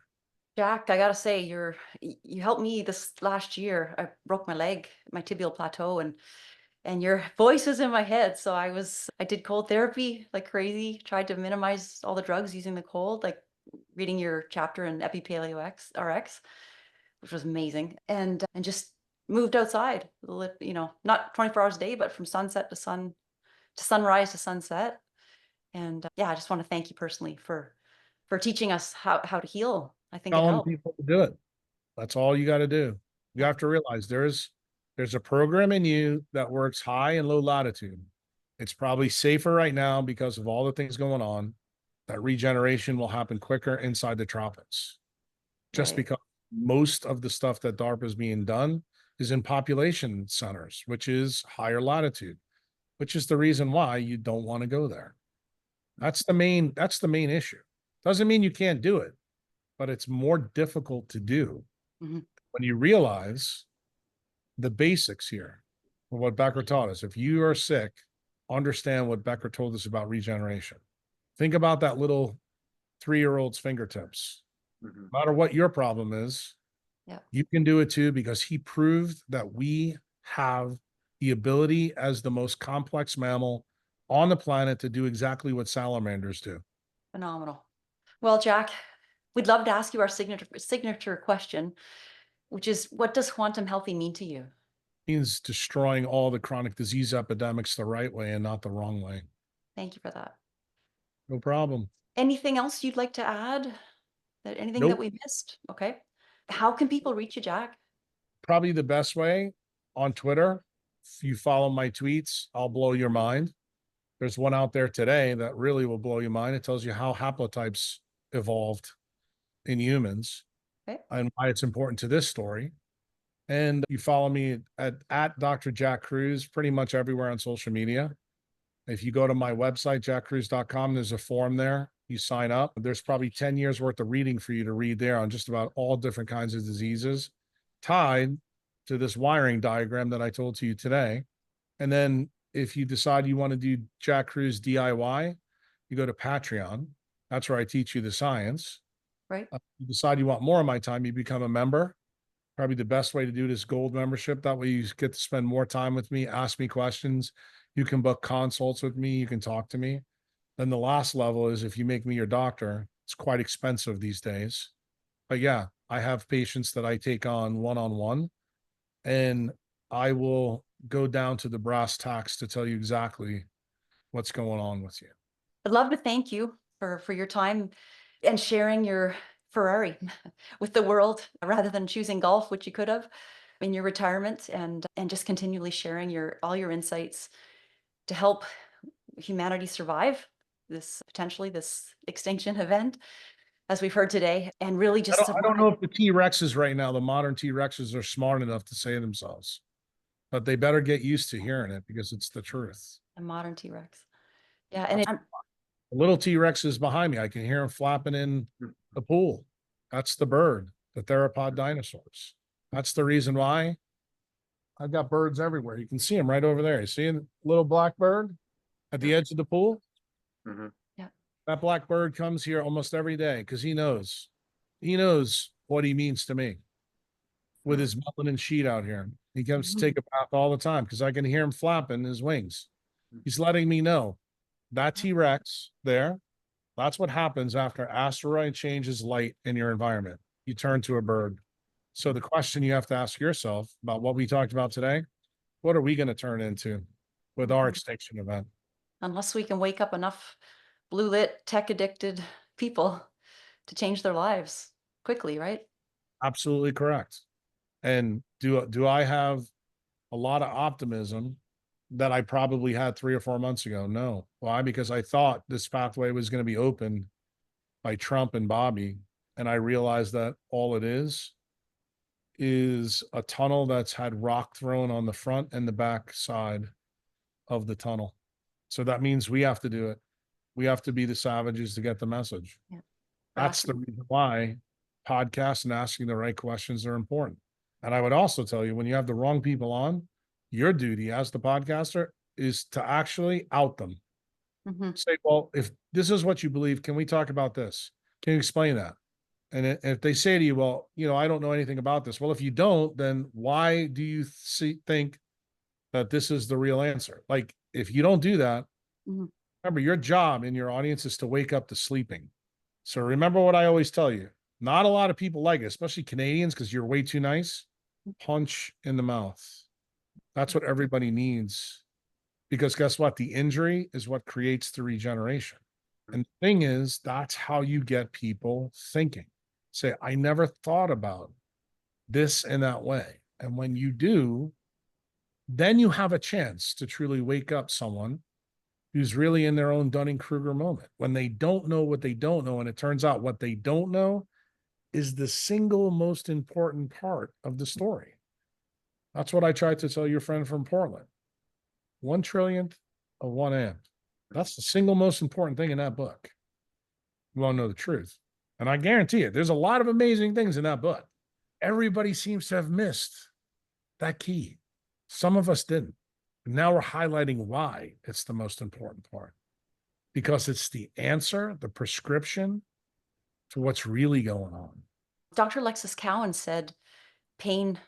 Jack, I gotta say, you helped me this last year. I broke my leg, my tibial plateau, and your voice was in my head. So I did cold therapy like crazy, tried to minimize all the drugs using the cold, like reading your chapter in Epi-Paleo Rx, which was amazing. And just moved outside, you know, not 24 hours a day, but from sunset to sunrise to sunset. And yeah, I just want to thank you personally for teaching us how to heal. I think it Telling helped. people to do it. That's all you got to do. You have to realize there's a program in you that works high and low latitude. It's probably safer right now because of all the things going on. That regeneration will happen quicker inside the tropics. Just Right. because most of the stuff that DARPA is being done is in population centers, which is higher latitude. which is the reason why you don't want to go there. That's the main issue. Doesn't mean you can't do it, but it's more difficult to do Mhm. when you realize the basics here of what Becker taught us. If you are sick, understand what Becker told us about regeneration. Think about that little 3-year-old's fingertips. Mhm. No matter what your problem is, Yeah. you can do it too, because he proved that we have the ability as the most complex mammal on the planet to do exactly what salamanders do. Phenomenal. Well, Jack, we'd love to ask you our signature question, which is, what does quantum healthy mean to you? It means destroying all the chronic disease epidemics the right way and not the wrong way. Thank you for that. No problem. Anything else you'd like to add? Anything that Nope. we missed? Okay. How can people reach you, Jack? Probably the best way on Twitter. If you follow my tweets, I'll blow your mind. There's one out there today that really will blow your mind. It tells you how haplotypes evolved in humans Okay. and why it's important to this story. And you follow me at Dr. Jack Kruse pretty much everywhere on social media. If you go to my website, jackkruse.com, there's a form there. You sign up. There's probably 10 years worth of reading for you to read there on just about all different kinds of diseases tied to this wiring diagram that I told to you today. And then if you decide you want to do Jack Kruse DIY, you go to Patreon. That's where I teach you the science. Right. You decide you want more of my time, you become a member. Probably the best way to do this gold membership. That way you get to spend more time with me, ask me questions. You can book consults with me. You can talk to me. Then the last level is if you make me your doctor. It's quite expensive these days. But yeah, I have patients that I take on one-on-one, and I will go down to the brass tacks to tell you exactly what's going on with you. I'd love to thank you for your time and sharing your Ferrari with the world rather than choosing golf, which you could have in your retirement, and just continually sharing all your insights to help humanity survive this extinction event, as we've heard today, and really just I don't know if the T-Rexes right now, the modern T-Rexes, are smart enough to say themselves, but they better get used to hearing it because it's the truth. a modern T-Rex. Yeah, and The little T-Rex is behind me. I can hear him flapping in the pool. That's the bird, the theropod dinosaurs. That's the reason why I've got birds everywhere. You can see them right over there. You see a little black bird at the edge of the pool? Mm-hmm. yeah, That black bird comes here almost every day because he knows what he means to me with his melanin sheet out here. He comes to take a bath all the time because I can hear him flapping his wings. He's letting me know that T-Rex there, that's what happens after asteroid changes light in your environment. You turn to a bird. So the question you have to ask yourself about what we talked about today, what are we going to turn into with our extinction event? unless we can wake up enough blue lit, tech addicted people to change their lives quickly, right? Absolutely correct. And do I have a lot of optimism that I probably had 3 or 4 months ago? No. Why? Because I thought this pathway was going to be opened by Trump and Bobby. And I realized that all it is a tunnel that's had rock thrown on the front and the back side of the tunnel. So that means we have to do it. We have to be the savages to get the message. Yeah. That's the reason why podcasts and asking the right questions are important. And I would also tell you, when you have the wrong people on, your duty as the podcaster is to actually out them. Mhm. Say, well, if this is what you believe, can we talk about this? Can you explain that? And if they say to you, well, I don't know anything about this. Well, if you don't, then why do you think that this is the real answer? Like, if you don't do that, Mhm. remember, your job in your audience is to wake up to sleeping. So remember what I always tell you. Not a lot of people like it, especially Canadians, because you're way too nice. Punch in the mouth. That's what everybody needs. Because guess what? The injury is what creates the regeneration. And the thing is, that's how you get people thinking. Say, I never thought about this in that way. And when you do, then you have a chance to truly wake up someone who's really in their own Dunning-Kruger moment. When they don't know what they don't know, and it turns out what they don't know is the single most important part of the story. That's what I tried to tell your friend from Portland. 1 trillionth of 1 amp. That's the single most important thing in that book. You want to know the truth. And I guarantee it, there's a lot of amazing things in that book. Everybody seems to have missed that key. Some of us didn't. Now we're highlighting why it's the most important part, because it's the answer, the prescription to what's really going on. Dr. Alexis Cowan said, pain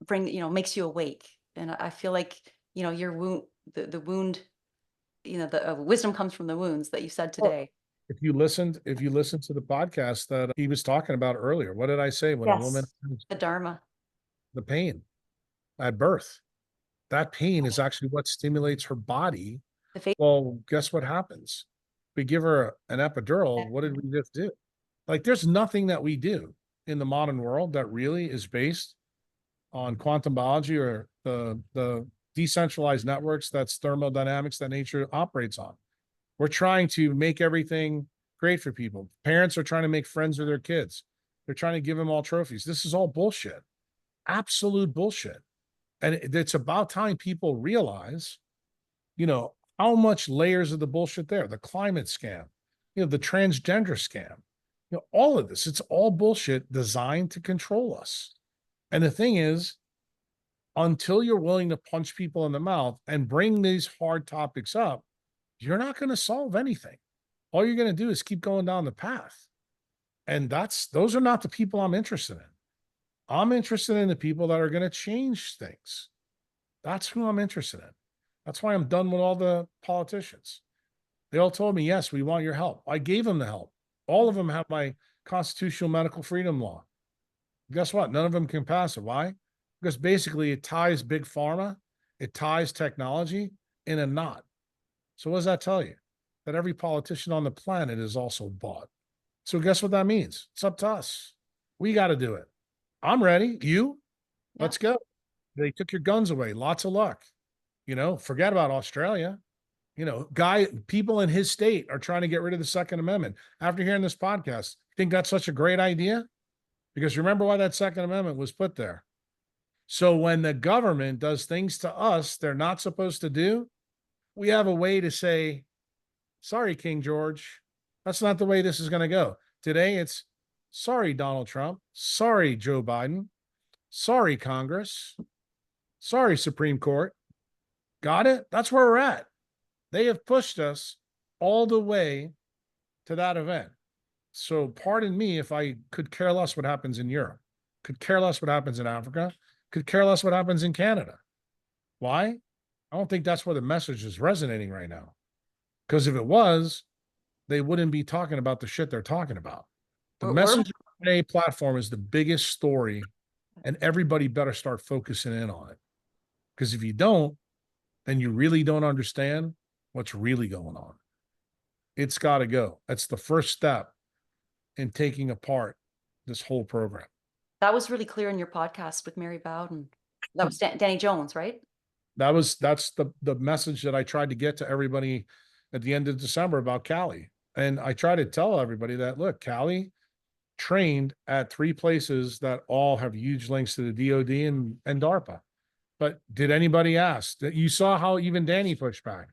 makes you awake. And I feel like, your wound, the wound, the wisdom comes from the wounds that you said today. If you listened to the podcast that he was talking about earlier, what did I say? When a woman, the Dharma, the pain at birth, that pain is actually what stimulates her body. Well, guess what happens? We give her an epidural. What did we just do? Like, there's nothing that we do in the modern world that really is based on quantum biology or the decentralized networks that's thermodynamics that nature operates on. We're trying to make everything great for people. Parents are trying to make friends with their kids. They're trying to give them all trophies. This is all bullshit. Absolute bullshit. And it's about time people realize, how much layers of the bullshit there. The climate scam, the transgender scam, all of this. It's all bullshit designed to control us. And the thing is, until you're willing to punch people in the mouth and bring these hard topics up, you're not going to solve anything. All you're going to do is keep going down the path. And those are not the people I'm interested in. I'm interested in the people that are going to change things. That's who I'm interested in. That's why I'm done with all the politicians. They all told me, yes, we want your help. I gave them the help. All of them have my constitutional medical freedom law. Guess what? None of them can pass it. Why? Because basically it ties big pharma, it ties technology in a knot. So what does that tell you? That every politician on the planet is also bought. So guess what that means? It's up to us. We got to do it. I'm ready. You? Yeah. Let's go. They took your guns away. Lots of luck. Forget about Australia. People in his state are trying to get rid of the Second Amendment. After hearing this podcast, you think that's such a great idea? Because remember why that Second Amendment was put there. So when the government does things to us they're not supposed to do, we have a way to say, sorry, King George, that's not the way this is going to go. Today, it's sorry, Donald Trump. Sorry, Joe Biden. Sorry, Congress. Sorry, Supreme Court. Got it? That's where we're at. They have pushed us all the way to that event. So pardon me if I could care less what happens in Europe, could care less what happens in Africa, could care less what happens in Canada. Why? I don't think that's where the message is resonating right now. Because if it was, they wouldn't be talking about the shit they're talking about. The Messenger RNA platform is the biggest story, and everybody better start focusing in on it. Because if you don't, then you really don't understand what's really going on. It's got to go. That's the first step in taking apart this whole program. That was really clear in your podcast with Mary Bowden. That was Danny Jones, right? That's the message that I tried to get to everybody at the end of December about Cali. And I try to tell everybody that, look, Cali trained at 3 places that all have huge links to the DOD and DARPA. But did anybody ask? You saw how even Danny pushed back,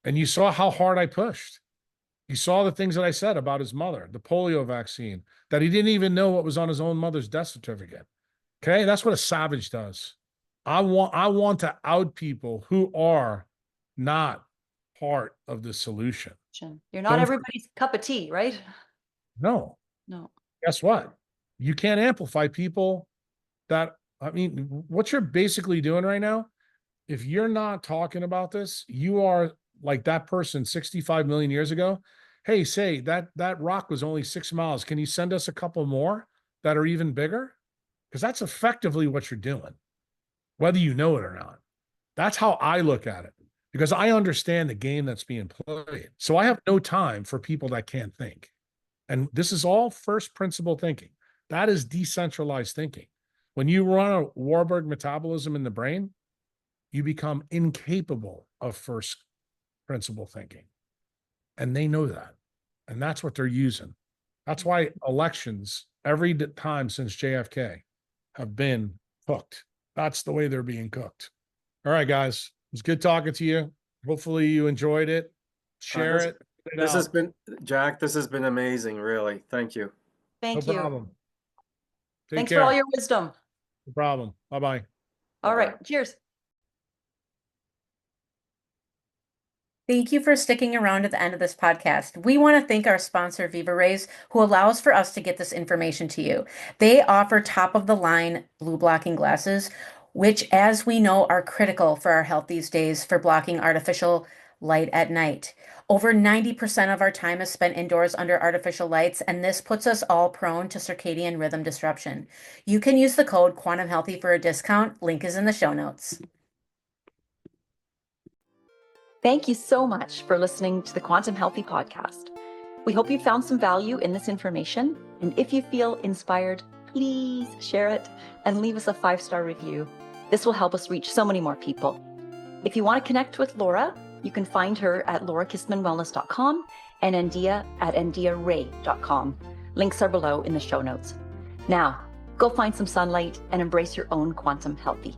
and you saw how hard I pushed. You saw the things that I said about his mother, the polio vaccine, that he didn't even know what was on his own mother's death certificate. Okay, that's what a savage does. I want to out people who are not part of the solution. You're not everybody's cup of tea, right? No. Guess what? You can't amplify people that, what you're basically doing right now, if you're not talking about this, you are like that person 65 million years ago. Hey, say that rock was only 6 miles. Can you send us a couple more that are even bigger? Because that's effectively what you're doing, whether you know it or not. That's how I look at it, because I understand the game that's being played. So I have no time for people that can't think. And this is all first principle thinking. That is decentralized thinking. When you run a Warburg metabolism in the brain, you become incapable of first principle thinking. And they know that. And that's what they're using. That's why elections every time since JFK have been cooked. That's the way they're being cooked. All right, guys. It was good talking to you. Hopefully you enjoyed it. Share this- it. Put it This has out. been, Jack, this has been amazing, really. Thank you. No Thank you. problem. Take Thanks care. for all your wisdom. No problem. Bye-bye. All Bye-bye. right. Cheers. Thank you for sticking around at the end of this podcast. We want to thank our sponsor, Viva, who allows for us to get this information to you. They offer top-of-the-line blue blocking glasses, which, as we know, are critical for our health these days for blocking artificial light at night. Over 90% of our time is spent indoors under artificial lights, and this puts us all prone to circadian rhythm disruption. You can use the code QuantumHealthy for a discount. Link is in the show notes. Thank you so much for listening to the Quantum Healthy podcast. We hope you found some value in this information. And if you feel inspired, please share it and leave us a 5-star review. This will help us reach so many more people. If you want to connect with Laura, you can find her at laurakistmanwellness.com and Endia at endiaray.com. Links are below in the show notes. Now, go find some sunlight and embrace your own quantum healthy.